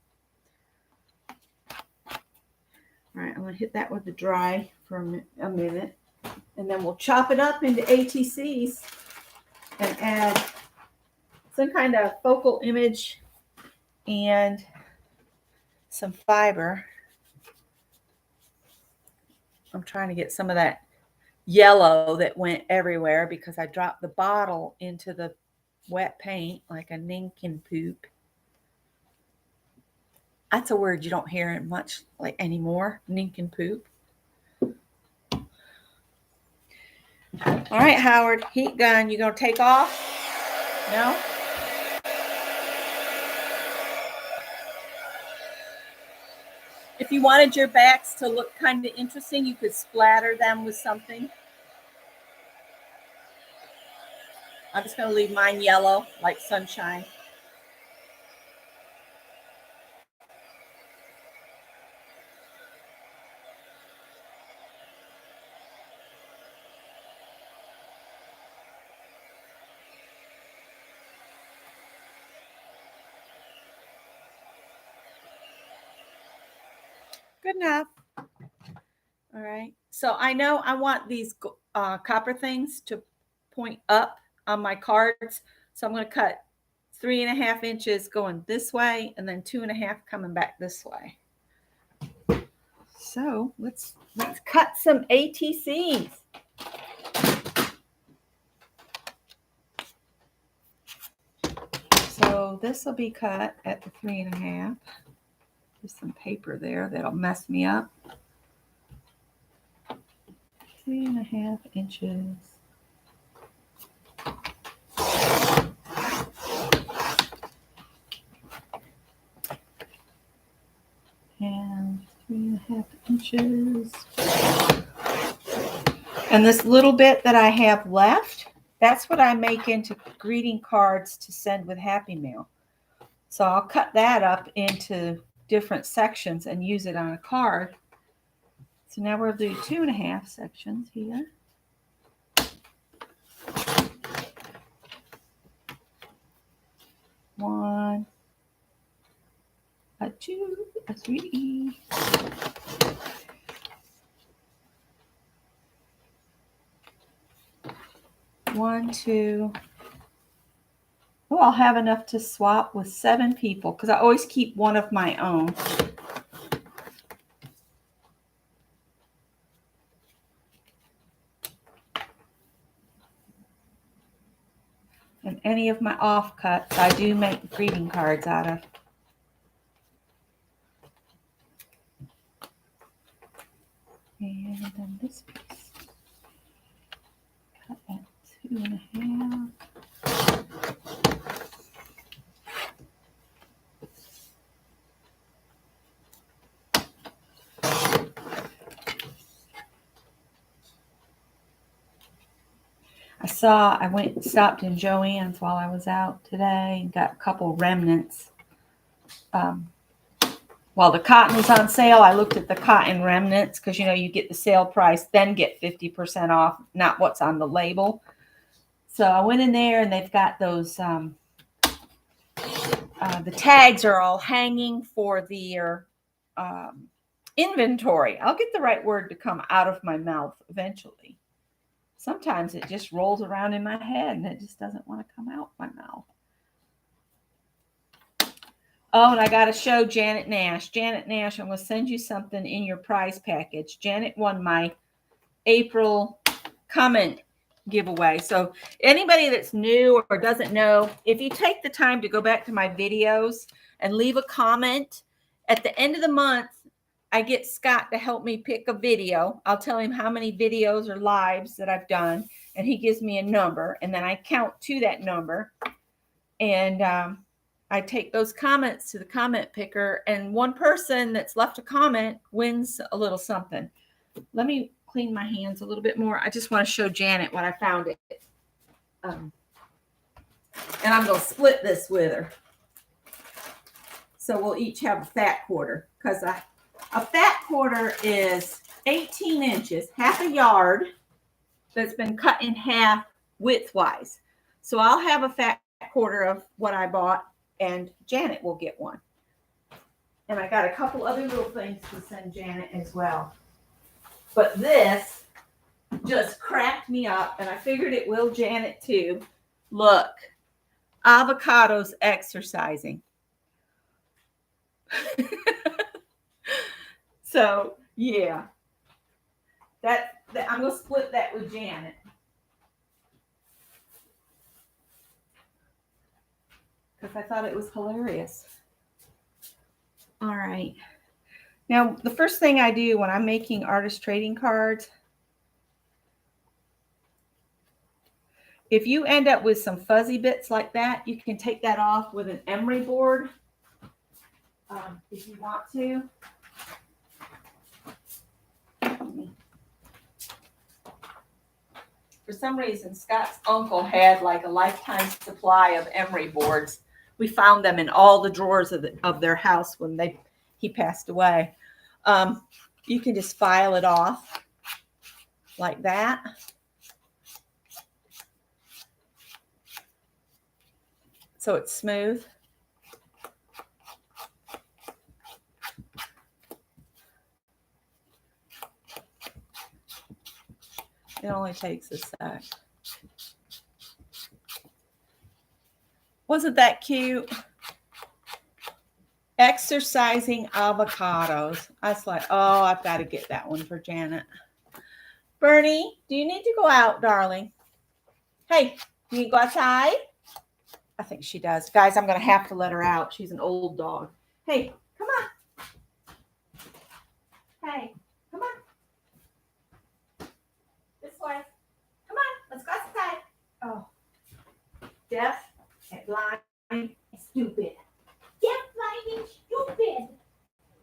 All right, I'm going to hit that with the dry for a minute. And then we'll chop it up into ATCs and add some kind of focal image and some fiber. I'm trying to get some of that yellow that went everywhere because I dropped the bottle into the wet paint like a nincompoop. That's a word you don't hear much like anymore, nincompoop. All right, Howard, heat gun. You gonna take off? No? If you wanted your backs to look kind of interesting, you could splatter them with something. I'm just going to leave mine yellow, like sunshine. Good enough. All right. So I know I want these copper things to point up on my cards. So I'm going to cut 3.5 inches going this way and then 2.5 coming back this way. So let's cut some ATCs. So this will be cut at the 3.5. There's some paper there that'll mess me up. 3.5 inches. And 3.5 inches. And this little bit that I have left, that's what I make into greeting cards to send with Happy Mail. So I'll cut that up into different sections and use it on a card. So now we'll do 2.5 sections here. One, a two, a three. 1, 2. Oh, I'll have enough to swap with 7 people because I always keep one of my own. And any of my offcuts, I do make greeting cards out of. And then this piece, cut at 2.5. I stopped in Joann's while I was out today and got a couple remnants. While the cotton was on sale, I looked at the cotton remnants because, you get the sale price, then get 50% off, not what's on the label. So I went in there and they've got those, the tags are all hanging for their inventory. I'll get the right word to come out of my mouth eventually. Sometimes it just rolls around in my head and it just doesn't want to come out my mouth. Oh, and I got to show Janet Nash. Janet Nash, I'm going to send you something in your prize package. Janet won my April comment giveaway. So anybody that's new or doesn't know, if you take the time to go back to my videos and leave a comment, at the end of the month, I get Scott to help me pick a video. I'll tell him how many videos or lives that I've done, and he gives me a number, and then I count to that number. And I take those comments to the comment picker, and one person that's left a comment wins a little something. Let me clean my hands a little bit more. I just want to show Janet what I found it. And I'm going to split this with her. So we'll each have a fat quarter, because a fat quarter is 18 inches, half a yard, that's been cut in half widthwise. So I'll have a fat quarter of what I bought, and Janet will get one. And I got a couple other little things to send Janet as well. But this just cracked me up, and I figured it will Janet too. Look, avocados exercising. So yeah, that I'm gonna split that with Janet. Because I thought it was hilarious. All right. Now, the first thing I do when I'm making artist trading cards, if you end up with some fuzzy bits like that, you can take that off with an emery board if you want to. For some reason, Scott's uncle had like a lifetime supply of emery boards. We found them in all the drawers of their house when he passed away. You can just file it off like that. So it's smooth. It only takes a sec. Wasn't that cute? Exercising avocados. I was like, oh, I've got to get that one for Janet. Bernie, do you need to go out, darling? Hey, you need to go outside? I think she does. Guys, I'm going to have to let her out. She's an old dog. Hey, come on. Hey, come on. This way. Come on, let's go outside. Oh, deaf and blind and stupid. Deaf, blind, and stupid.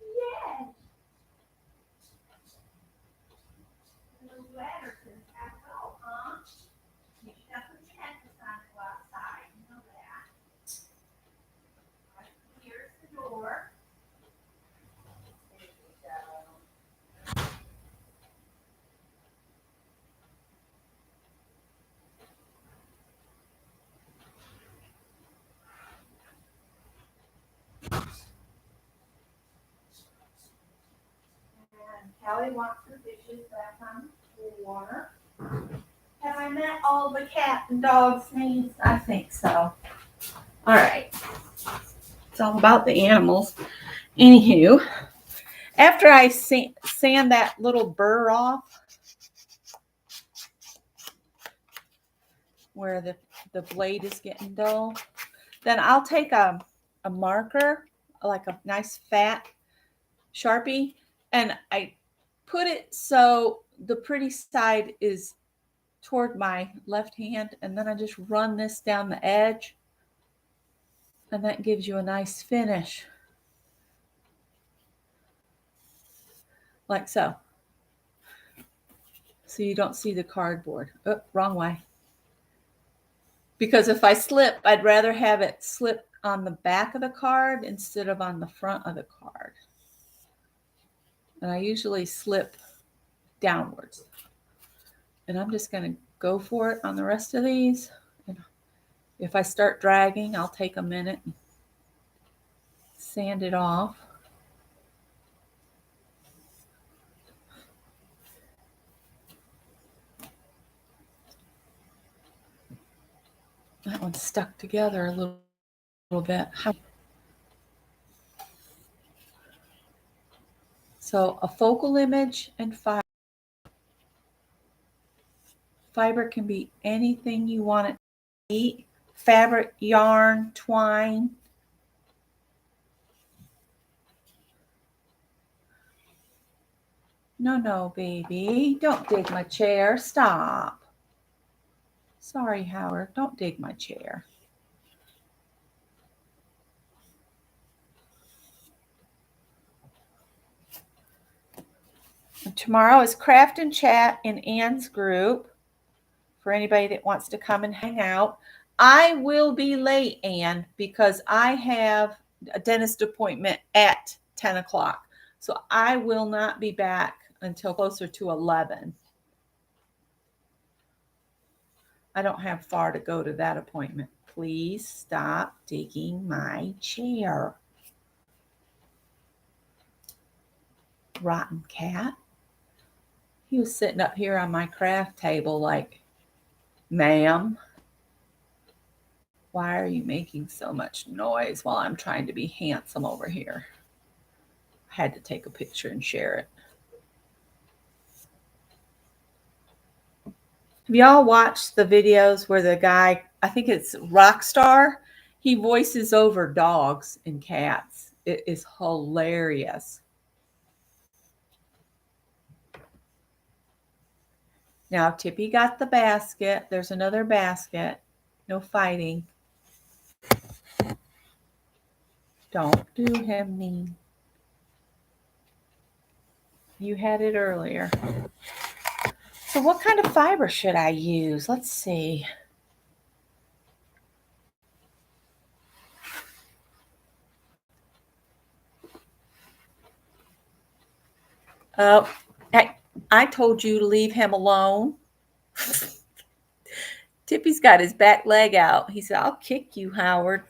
Yes. Little letter to go, huh? You should put your necklace on and go outside. You know that. Right, here's the door. There you go. And Callie wants her dishes back on the water. Have I met all the cat and dog's needs? I think so. All right. It's all about the animals. Anywho, after I sand that little burr off, where the blade is getting dull, then I'll take a marker, like a nice fat Sharpie, and I put it so the pretty side is toward my left hand, and then I just run this down the edge, and that gives you a nice finish. Like so. So you don't see the cardboard. Oh, wrong way. Because if I slip, I'd rather have it slip on the back of the card instead of on the front of the card. And I usually slip downwards. And I'm just going to go for it on the rest of these. And if I start dragging, I'll take a minute and sand it off. That one's stuck together a little bit. So a focal image and fiber. Fiber can be anything you want it to be. Fabric, yarn, twine. No, baby. Don't dig my chair. Stop. Sorry, Howard. Don't dig my chair. And tomorrow is Craft and Chat in Anne's group for anybody that wants to come and hang out. I will be late, Anne, because I have a dentist appointment at 10 o'clock. So I will not be back until closer to 11. I don't have far to go to that appointment. Please stop digging my chair. Rotten cat. He was sitting up here on my craft table like, ma'am, why are you making so much noise while I'm trying to be handsome over here? I had to take a picture and share it. Have y'all watched the videos where the guy, I think it's Rockstar, he voices over dogs and cats? It is hilarious. Now, Tippy got the basket. There's another basket. No fighting. Don't do him mean. You had it earlier. So what kind of fiber should I use? Let's see. Oh, I told you to leave him alone. Tippy's got his back leg out. He said, I'll kick you, Howard.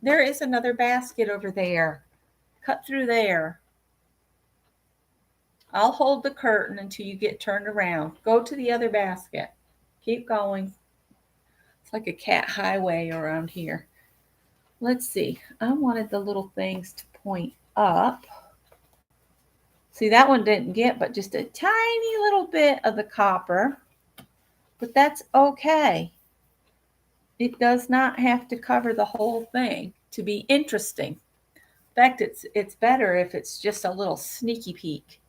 There is another basket over there. Cut through there. I'll hold the curtain until you get turned around. Go to the other basket. Keep going. It's like a cat highway around here. Let's see. I wanted the little things to point up. See, that one didn't get but just a tiny little bit of the copper. But that's okay. It does not have to cover the whole thing to be interesting. In fact, it's better if it's just a little sneaky peek.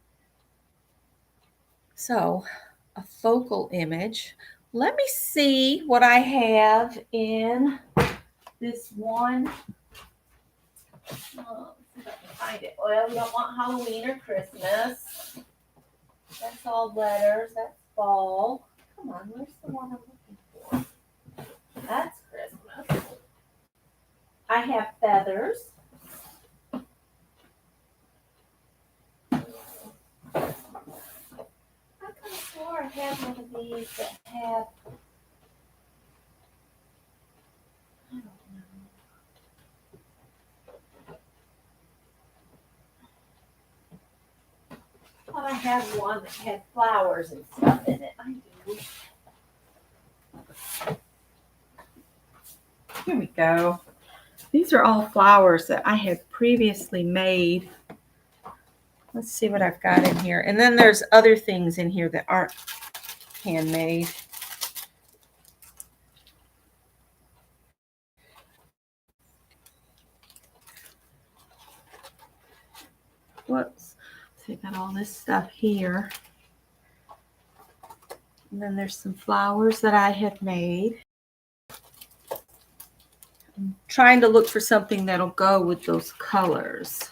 So, a focal image. Let me see what I have in this one. Let's see if I can find it. Well, we don't want Halloween or Christmas. That's all letters. That's fall. Come on, where's the one I'm looking for? That's Christmas. I have feathers. I could have swore I had one of these that had, I don't know. I thought I had one that had flowers and stuff in it. I do. Here we go. These are all flowers that I had previously made. Let's see what I've got in here. And then there's other things in here that aren't handmade. Whoops. So I got all this stuff here. And then there's some flowers that I had made. I'm trying to look for something that'll go with those colors.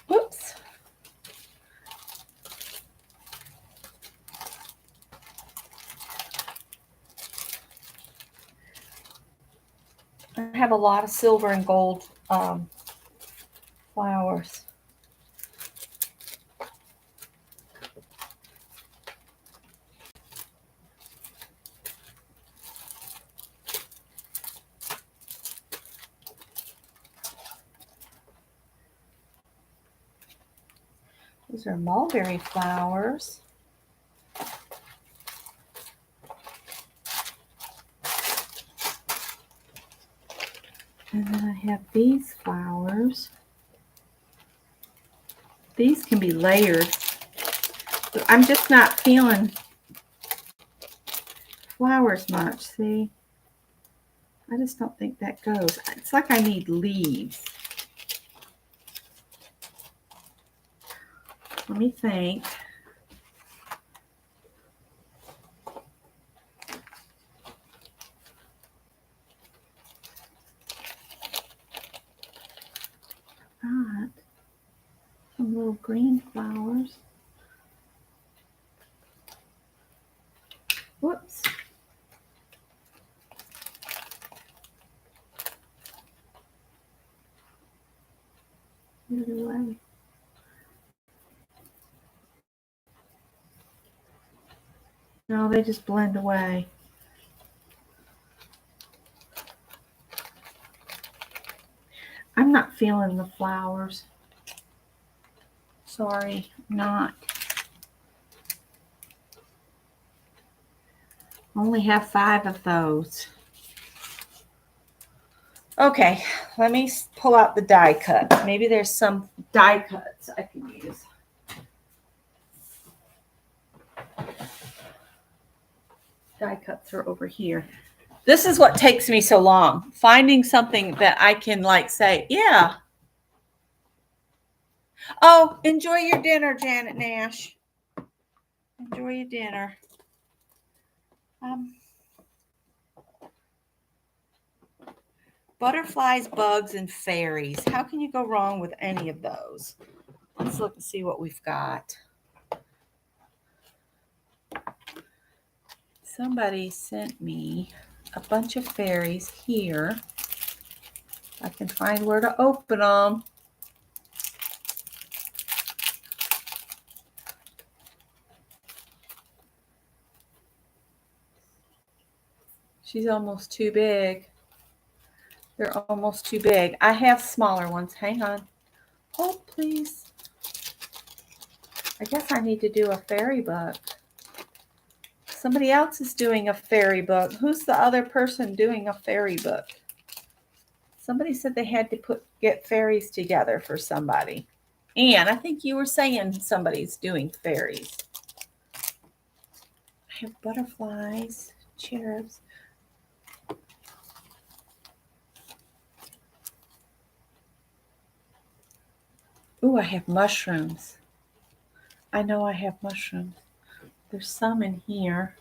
Whoops. I have a lot of silver and gold flowers. These are mulberry flowers. And then I have these flowers. These can be layered. But I'm just not feeling flowers much, see? I just don't think that goes. It's like I need leaves. Let me think. Got some little green flowers. Whoops. The other way. No, they just blend away. I'm not feeling the flowers. Sorry, not. Only have 5 of those. Okay, let me pull out the die cut. Maybe there's some die cuts I can use. Die cuts are over here. This is what takes me so long. Finding something that I can like say, yeah. Oh, enjoy your dinner, Janet Nash. Enjoy your dinner. Butterflies, bugs, and fairies. How can you go wrong with any of those? Let's look and see what we've got. Somebody sent me a bunch of fairies here. I can find where to open them. She's almost too big. They're almost too big. I have smaller ones. Hang on. Hold, please. I guess I need to do a fairy book. Somebody else is doing a fairy book. Who's the other person doing a fairy book? Somebody said they had to get fairies together for somebody. And I think you were saying somebody's doing fairies. I have butterflies, cherubs. Ooh, I have mushrooms. I know I have mushrooms. There's some in here.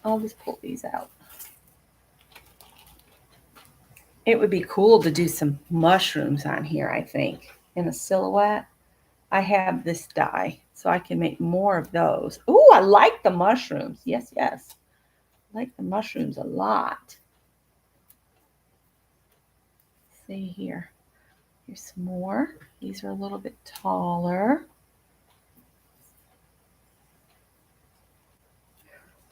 I'll just pull these out. It would be cool to do some mushrooms on here, I think, in a silhouette. I have this die, so I can make more of those. Ooh, I like the mushrooms. Yes, yes. I like the mushrooms a lot. Let's see here. Here's some more. These are a little bit taller.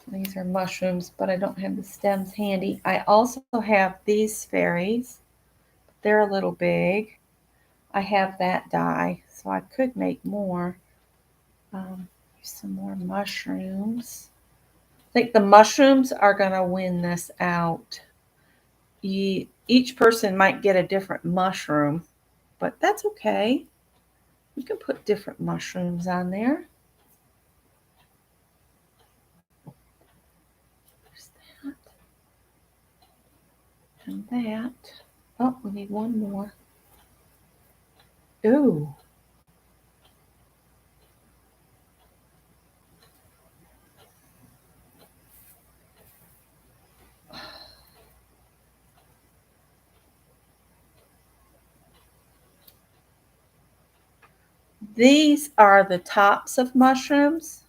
These are mushrooms, but I don't have the stems handy. I also have these fairies. They're a little big. I have that dye, so I could make more. Some more mushrooms. I think the mushrooms are going to win this out. Each person might get a different mushroom, but that's okay. You can put different mushrooms on there. There's that. And that. Oh, we need one more. Ooh. These are the tops of mushrooms.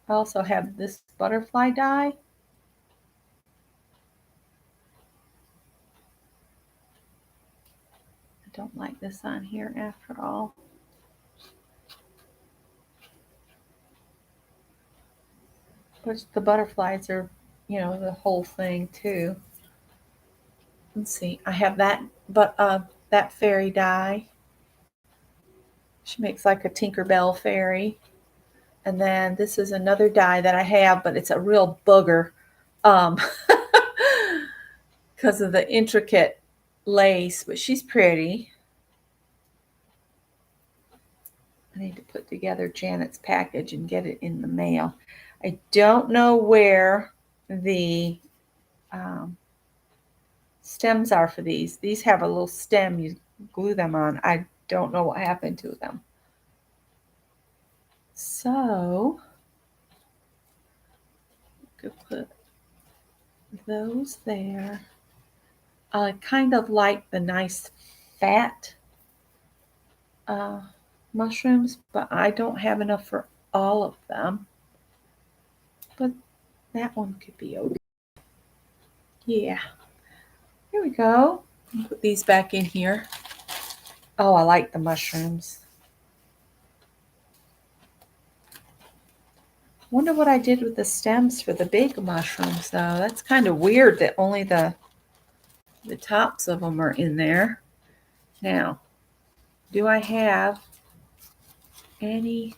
I also have this butterfly dye. I don't like this on here after all. But the butterflies are, the whole thing too. Let's see. I have that, that fairy dye. She makes like a Tinkerbell fairy. And then this is another dye that I have, but it's a real booger because of the intricate lace, but she's pretty. I need to put together Janet's package and get it in the mail. I don't know where the stems are for these. These have a little stem you glue them on. I don't know what happened to them. So, could put those there. I kind of like the nice fat mushrooms, but I don't have enough for all of them. But that one could be okay. Yeah. Here we go. Put these back in here. Oh, I like the mushrooms. Wonder what I did with the stems for the big mushrooms, though. That's kind of weird that only the tops of them are in there. Now, do I have any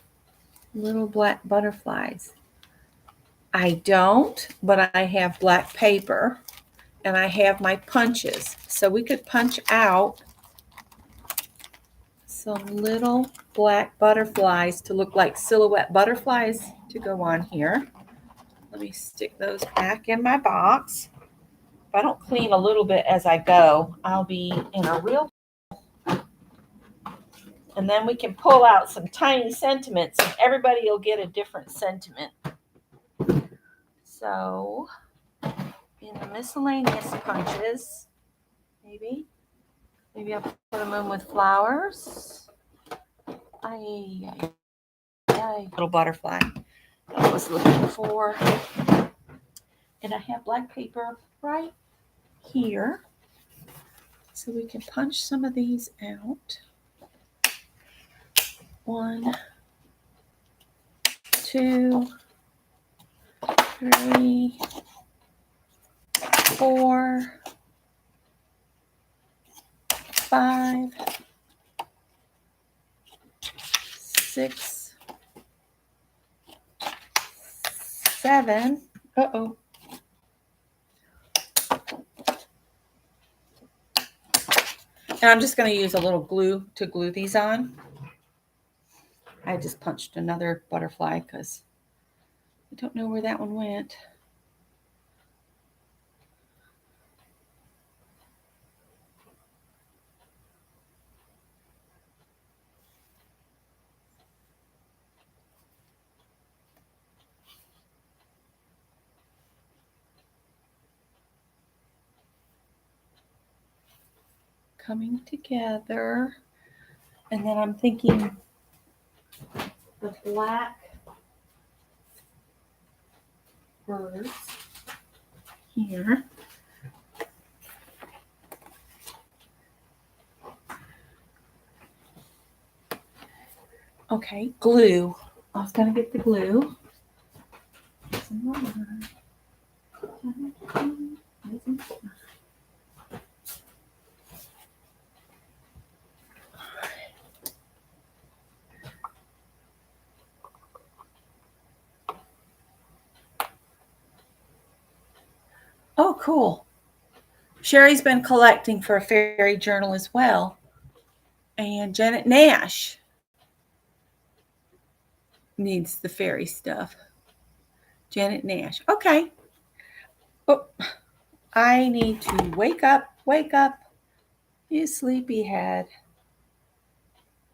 little black butterflies? I don't, but I have black paper and I have my punches. So we could punch out some little black butterflies to look like silhouette butterflies to go on here. Let me stick those back in my box. If I don't clean a little bit as I go, I'll be in a real... And then we can pull out some tiny sentiments and everybody will get a different sentiment. So, in the miscellaneous punches, maybe I'll put them in with flowers. Little butterfly I was looking for. And I have black paper right here. So we can punch some of these out. 1, 2, 3, 4, 5, 6, 7. Uh-oh. And I'm just going to use a little glue to glue these on. I just punched another butterfly because I don't know where that one went. Coming together. And then I'm thinking the black birds here. Okay, glue. I was going to get the glue. cool. Sherry's been collecting for a fairy journal as well. And Janet Nash needs the fairy stuff. Janet Nash. Okay. Oh, I need to wake up, you sleepyhead.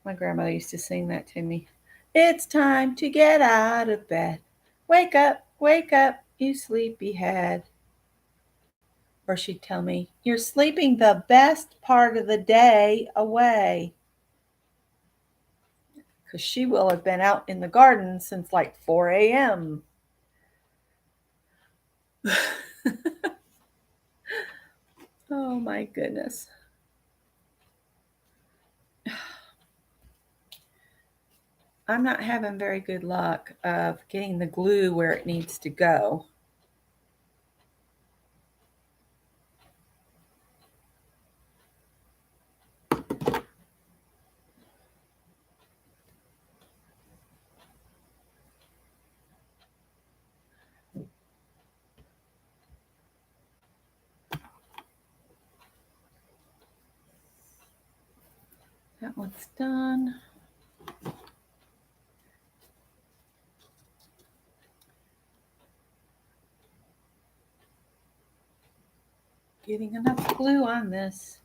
My grandmother used to sing that to me. It's time to get out of bed. Wake up, you sleepyhead. Or she'd tell me, you're sleeping the best part of the day away. Because she will have been out in the garden since like 4 a.m. Oh my goodness. I'm not having very good luck of getting the glue where it needs to go. That one's done. Getting enough glue on this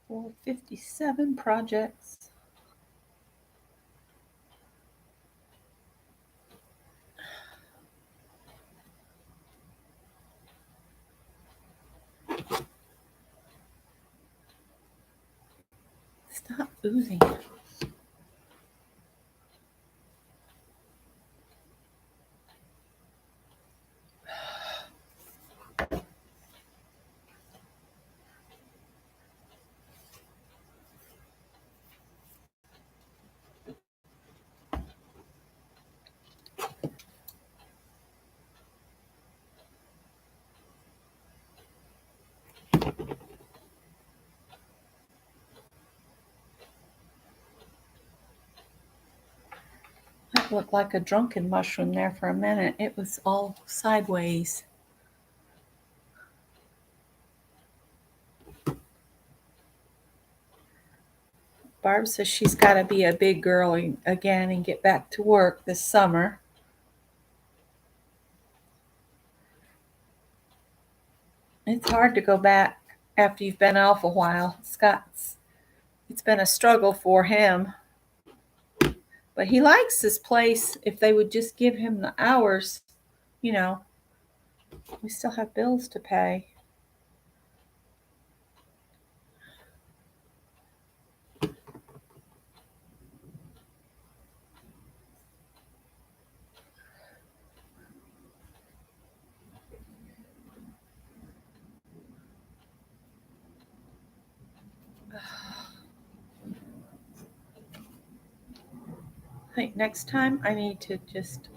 for 57 projects. Stop oozing. That looked like a drunken mushroom there for a minute. It was all sideways. Barb says she's got to be a big girl again and get back to work this summer. It's hard to go back after you've been off a while. It's been a struggle for him. But he likes this place. If they would just give him the hours, you know, we still have bills to pay. I think next time I need to just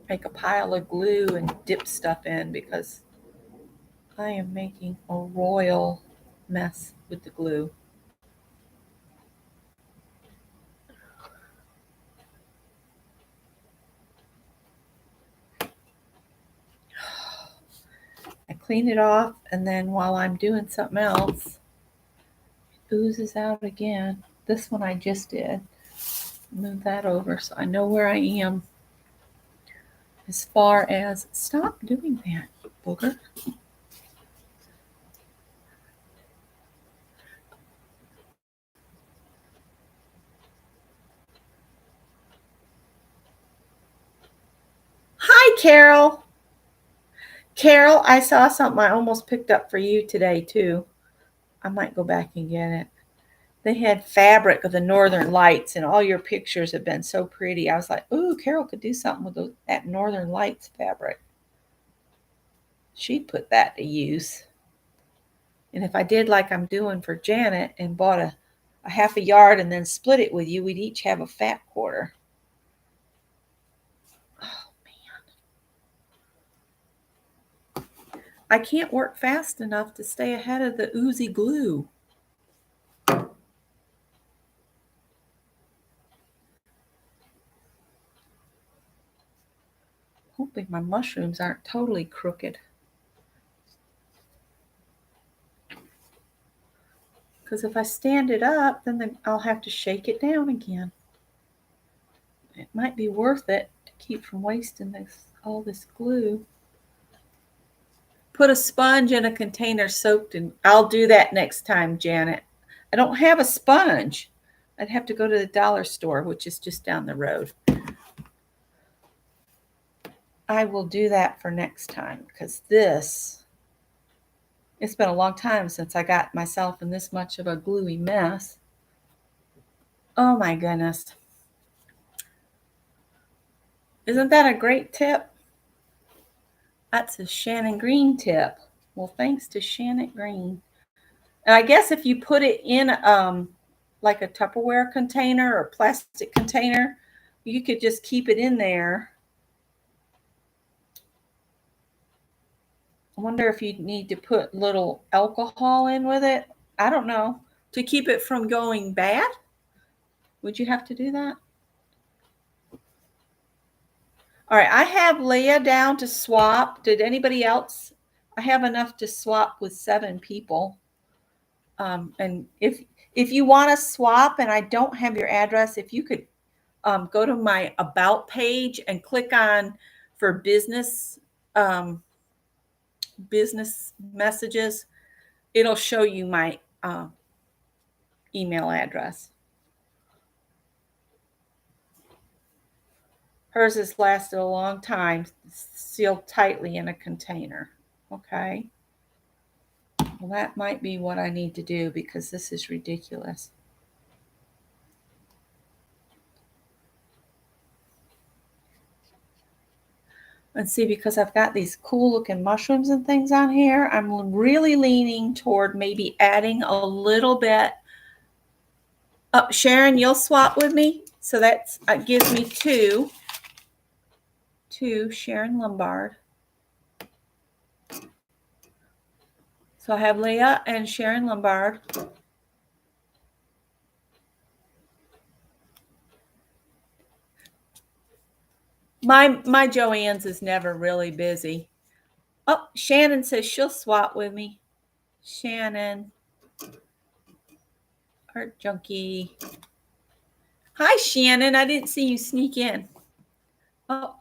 make a pile of glue and dip stuff in because I am making a royal mess with the glue. I clean it off, and then while I'm doing something else, it oozes out again. This one I just did. Move that over so I know where I am. As far as, stop doing that, booger. Hi, Carol. Carol, I saw something I almost picked up for you today, too. I might go back and get it. They had fabric of the Northern Lights, and all your pictures have been so pretty. I was like, ooh, Carol could do something with that Northern Lights fabric. She'd put that to use. And if I did like I'm doing for Janet and bought a half a yard and then split it with you, we'd each have a fat quarter. Oh, man. I can't work fast enough to stay ahead of the oozy glue. Hoping my mushrooms aren't totally crooked. Because if I stand it up, then I'll have to shake it down again. It might be worth it to keep from wasting all this glue. Put a sponge in a container soaked in. I'll do that next time, Janet. I don't have a sponge. I'd have to go to the dollar store, which is just down the road. I will do that for next time because it's been a long time since I got myself in this much of a gluey mess. Oh my goodness. Isn't that a great tip? That's a Shannon Green tip. Well, thanks to Shannon Green. And I guess if you put it in like a Tupperware container or plastic container, you could just keep it in there. I wonder if you'd need to put little alcohol in with it. I don't know. To keep it from going bad? Would you have to do that? All right, I have Leah down to swap. Did anybody else? I have enough to swap with 7 people. And if you want to swap and I don't have your address, if you could go to my About page and click on for business messages, it'll show you my email address. Hers has lasted a long time, sealed tightly in a container. Okay. Well, that might be what I need to do because this is ridiculous. Let's see, because I've got these cool looking mushrooms and things on here, I'm really leaning toward maybe adding a little bit. Oh, Sharon, you'll swap with me? So that gives me two Sharon Lombard. So I have Leah and Sharon Lombard. My Joanne's is never really busy. Oh, Shannon says she'll swap with me. Shannon. Art Junkie. Hi, Shannon. I didn't see you sneak in. Oh,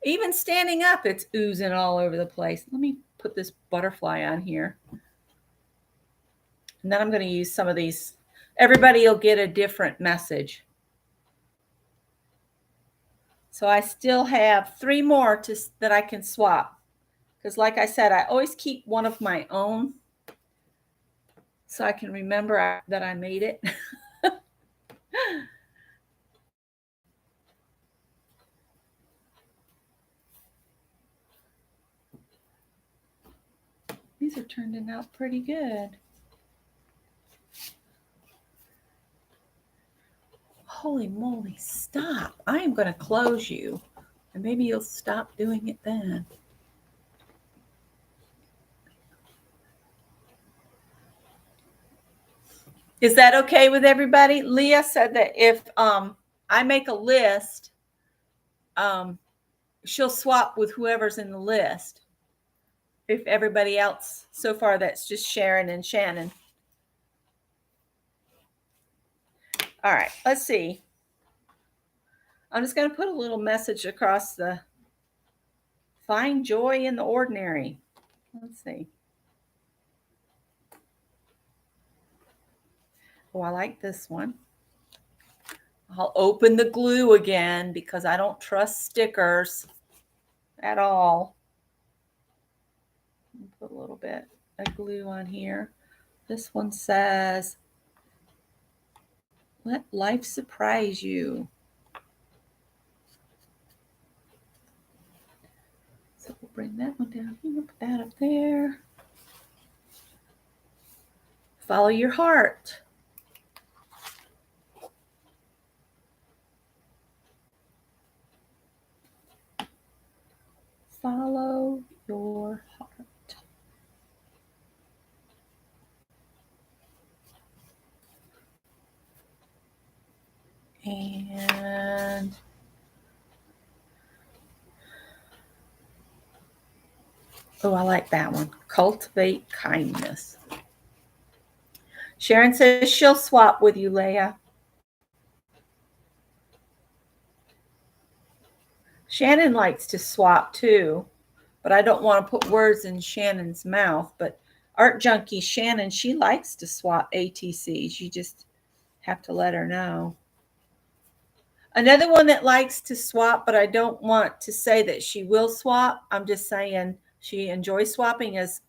even standing up, it's oozing all over the place. Let me put this butterfly on here. And then I'm going to use some of these. Everybody will get a different message. So I still have 3 more that I can swap. Because like I said, I always keep one of my own so I can remember that I made it. These are turning out pretty good. Holy moly, stop. I am going to close you. And maybe you'll stop doing it then. Is that okay with everybody? Leah said that if I make a list, she'll swap with whoever's in the list. If everybody else, so far that's just Sharon and Shannon. All right, let's see. I'm just going to put a little message across the find joy in the ordinary. Let's see. Oh, I like this one. I'll open the glue again because I don't trust stickers at all. Put a little bit of glue on here. This one says, let life surprise you. So we'll bring that one down here, put that up there. Follow your heart. Follow your heart. And oh, I like that one. Cultivate kindness. Sharon says she'll swap with you, Leah. Shannon likes to swap too, but I don't want to put words in Shannon's mouth. But Art Junkie Shannon, she likes to swap ATCs. You just have to let her know. Another one that likes to swap, but I don't want to say that she will swap. I'm just saying she enjoys swapping is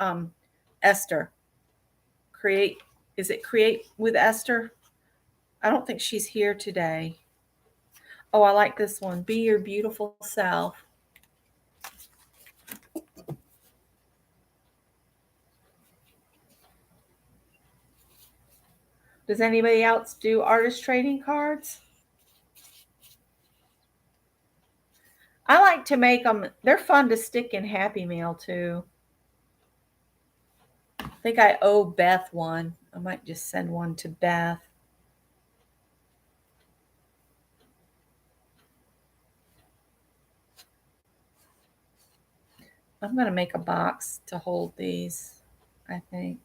Esther. Is it Create with Esther? I don't think she's here today. Oh, I like this one. Be your beautiful self. Does anybody else do artist trading cards? I like to make them. They're fun to stick in Happy Mail too. I think I owe Beth one. I might just send one to Beth. I'm going to make a box to hold these, I think.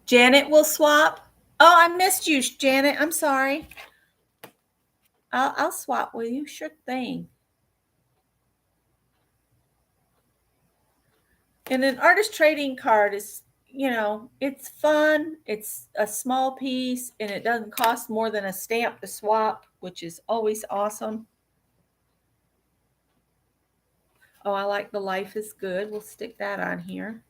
Janet will swap. Oh, I missed you, Janet. I'm sorry. I'll swap with you. Sure thing. And an artist trading card is, it's fun. It's a small piece and it doesn't cost more than a stamp to swap, which is always awesome. Oh, I like the Life is Good. We'll stick that on here.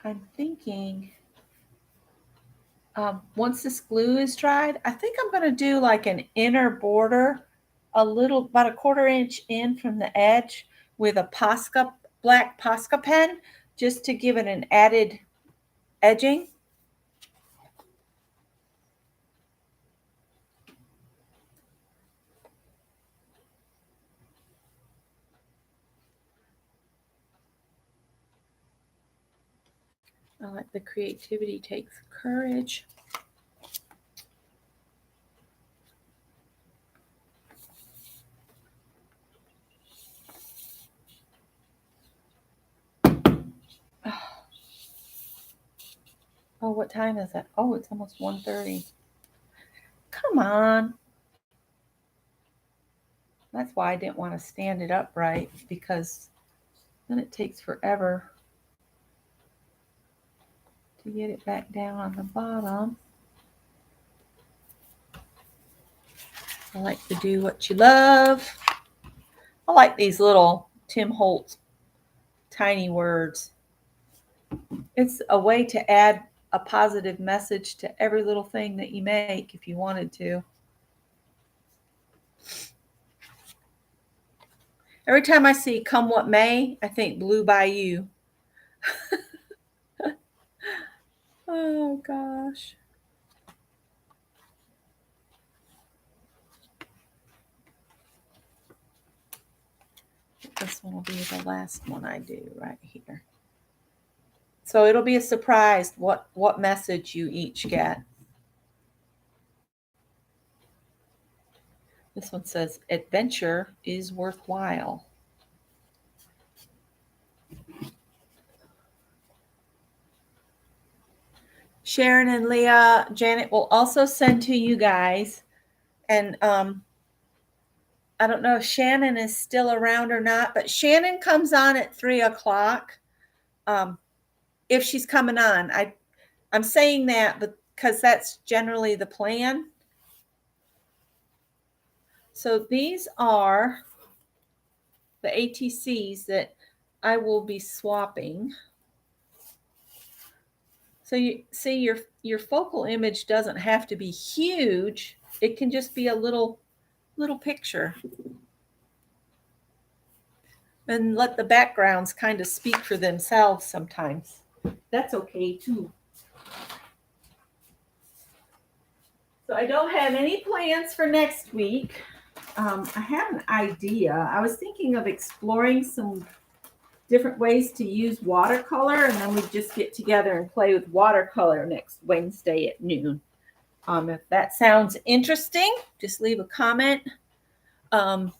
I'm thinking once this glue is dried, I think I'm going to do like an inner border, about a 1/4 inch in from the edge with a black Posca pen, just to give it an added edging. I like the creativity takes courage. Oh, what time is it? Oh, it's almost 1:30. Come on. That's why I didn't want to stand it up right, because then it takes forever to get it back down on the bottom. I like to do what you love. I like these little Tim Holtz tiny words. It's a way to add a positive message to every little thing that you make if you wanted to. Every time I see Come What May, I think Blue Bayou. Oh, gosh. This one will be the last one I do right here. So it'll be a surprise what message you each get. This one says, adventure is worthwhile. Sharon and Leah, Janet will also send to you guys. And I don't know if Shannon is still around or not, but Shannon comes on at 3:00. If she's coming on, I'm saying that because that's generally the plan. So these are the ATCs that I will be swapping. So you see your focal image doesn't have to be huge. It can just be a little picture. And let the backgrounds kind of speak for themselves sometimes. That's okay too. So I don't have any plans for next week. I have an idea. I was thinking of exploring some different ways to use watercolor, and then we just get together and play with watercolor next Wednesday at noon. If that sounds interesting, just leave a comment. Shannon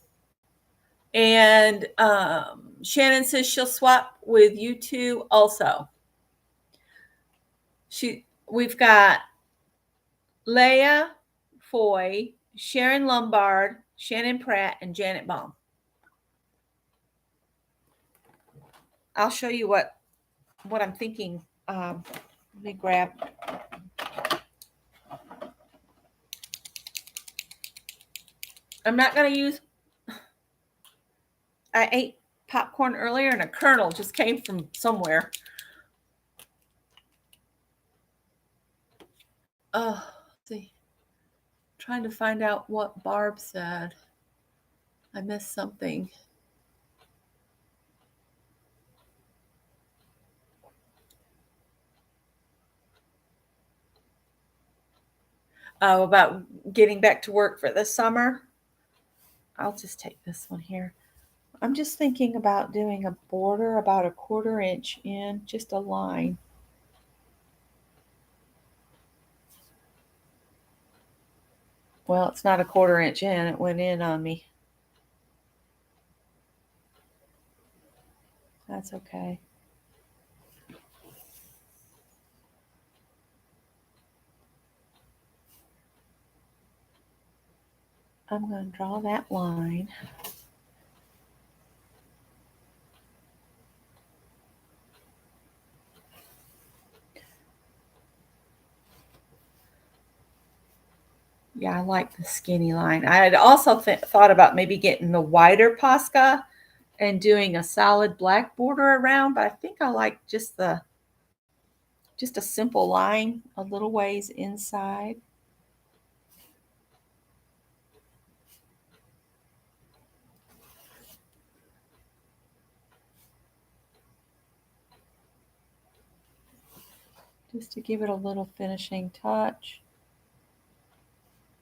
says she'll swap with you two also. We've got Leah Foy, Sharon Lombard, Shannon Pratt, and Janet Baum. I'll show you what I'm thinking. Let me grab. I'm not going to use. I ate popcorn earlier and a kernel just came from somewhere. Oh, let's see. Trying to find out what Barb said. I missed something. Oh, about getting back to work for the summer. I'll just take this one here. I'm just thinking about doing a border about 1/4 inch in, just a line. Well, it's not 1/4 inch in. It went in on me. That's okay. I'm going to draw that line. Yeah, I like the skinny line. I had also thought about maybe getting the wider Posca and doing a solid black border around, but I think I like just a simple line a little ways inside. Just to give it a little finishing touch.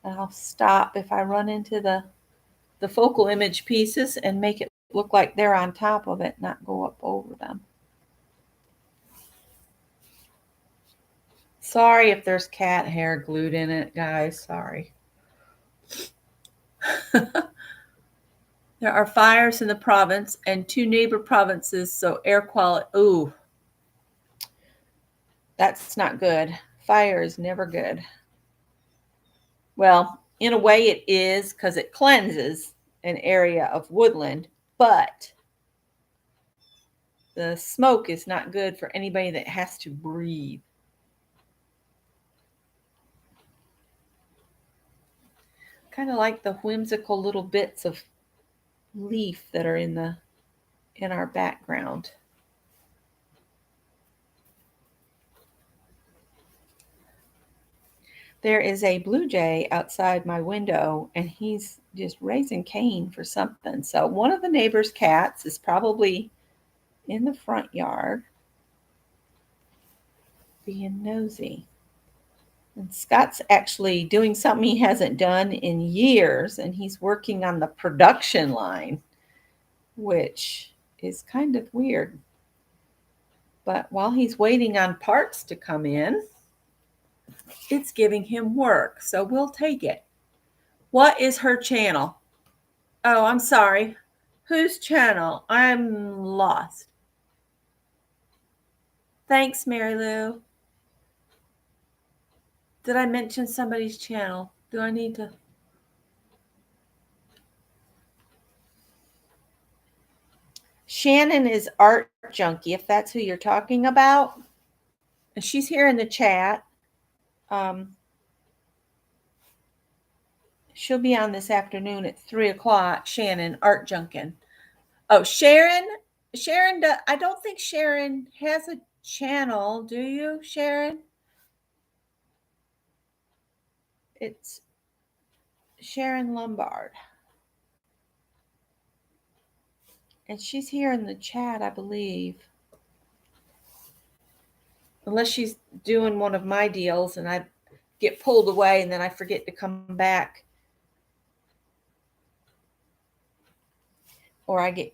And I'll stop if I run into the focal image pieces and make it look like they're on top of it, not go up over them. Sorry if there's cat hair glued in it, guys. Sorry. There are fires in the province and 2 neighbor provinces, so air quality. Ooh, that's not good. Fire is never good. Well, in a way it is because it cleanses an area of woodland, but the smoke is not good for anybody that has to breathe. Kind of like the whimsical little bits of leaf that are in our background. There is a blue jay outside my window, and he's just raising Cain for something. So one of the neighbor's cats is probably in the front yard being nosy. And Scott's actually doing something he hasn't done in years, and he's working on the production line, which is kind of weird. But while he's waiting on parts to come in, it's giving him work, so we'll take it. What is her channel? Oh, I'm sorry. Whose channel? I'm lost. Thanks, Mary Lou. Did I mention somebody's channel? Do I need to? Shannon is Art Junkie, if that's who you're talking about. And she's here in the chat. She'll be on this afternoon at 3:00. Shannon, Art Junkin. Oh, Sharon, I don't think Sharon has a channel. Do you, Sharon? It's Sharon Lombard. And she's here in the chat, I believe. Unless she's doing one of my deals and I get pulled away and then I forget to come back. Or I get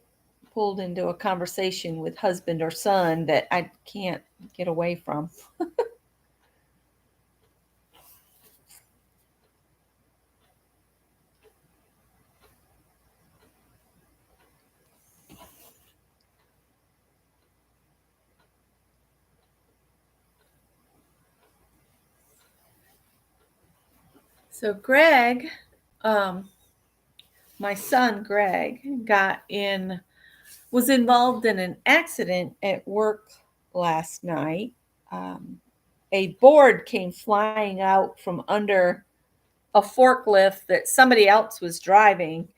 pulled into a conversation with husband or son that I can't get away from. So Greg, my son Greg, was involved in an accident at work last night. A board came flying out from under a forklift that somebody else was driving,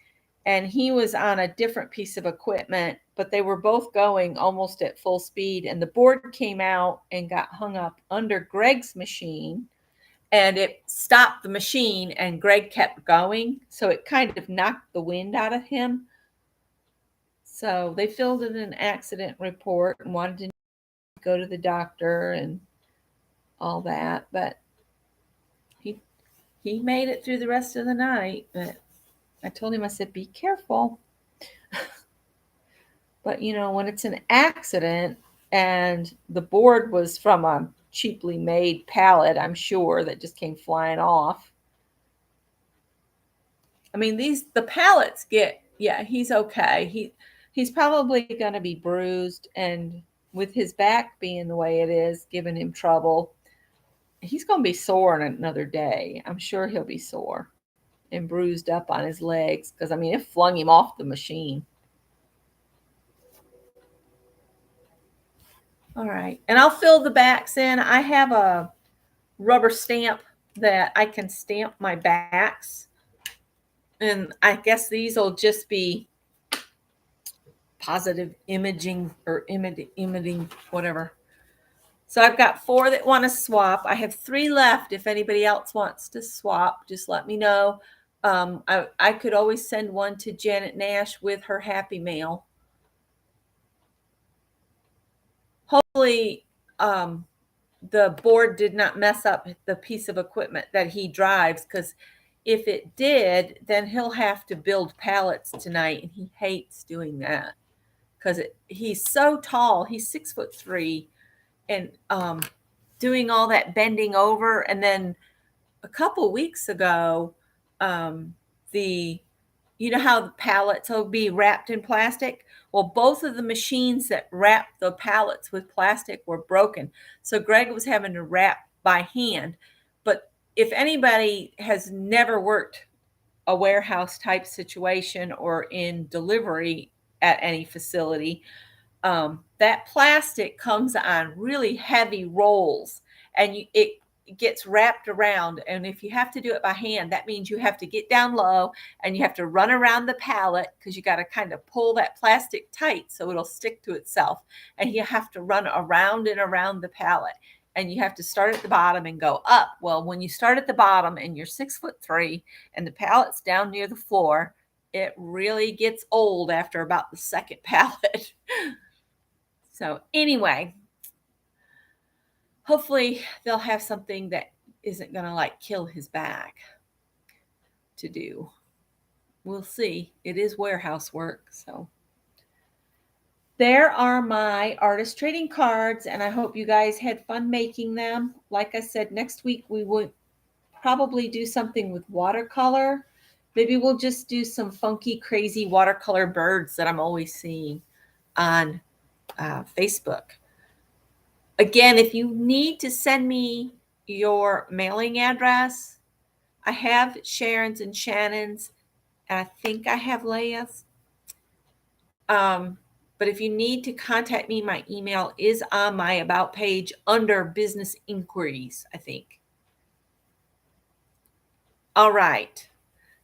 and he was on a different piece of equipment, but they were both going almost at full speed, and the board came out and got hung up under Greg's machine, and it stopped the machine, and Greg kept going, so it kind of knocked the wind out of him. So they filled in an accident report and wanted to go to the doctor and all that, but he made it through the rest of the night. But I told him, I said, be careful. But when it's an accident and the board was from a cheaply made pallet, I'm sure, that just came flying off. I mean, the pallets he's okay. He's probably going to be bruised, and with his back being the way it is, giving him trouble, he's going to be sore in another day. I'm sure he'll be sore and bruised up on his legs because, it flung him off the machine. All right. And I'll fill the backs in. I have a rubber stamp that I can stamp my backs. And I guess these will just be positive imaging or imaging, whatever. So I've got 4 that want to swap. I have 3 left. If anybody else wants to swap, just let me know. I could always send one to Janet Nash with her Happy Mail. Hopefully, the board did not mess up the piece of equipment that he drives, because if it did, then he'll have to build pallets tonight, and he hates doing that because he's so tall. He's 6'3", and doing all that bending over. And then a couple weeks ago, you know how the pallets will be wrapped in plastic? Well, both of the machines that wrap the pallets with plastic were broken. So Greg was having to wrap by hand. But if anybody has never worked a warehouse type situation or in delivery at any facility, that plastic comes on really heavy rolls, and it gets wrapped around. And if you have to do it by hand, that means you have to get down low and you have to run around the pallet, because you got to kind of pull that plastic tight so it'll stick to itself. And you have to run around and around the pallet, and you have to start at the bottom and go up. Well, when you start at the bottom and you're 6'3" and the pallet's down near the floor, it really gets old after about the second pallet. So anyway, hopefully they'll have something that isn't going to kill his back to do. We'll see. It is warehouse work. So there are my artist trading cards, and I hope you guys had fun making them. Like I said, next week we will probably do something with watercolor. Maybe we'll just do some funky, crazy watercolor birds that I'm always seeing on Facebook. Again, if you need to send me your mailing address, I have Sharon's and Shannon's, and I think I have Leia's. But if you need to contact me, my email is on my About page under Business Inquiries, I think. All right.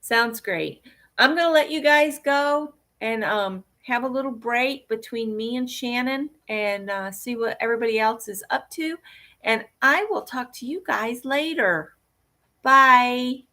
Sounds great. I'm going to let you guys go and have a little break between me and Shannon and see what everybody else is up to. And I will talk to you guys later. Bye.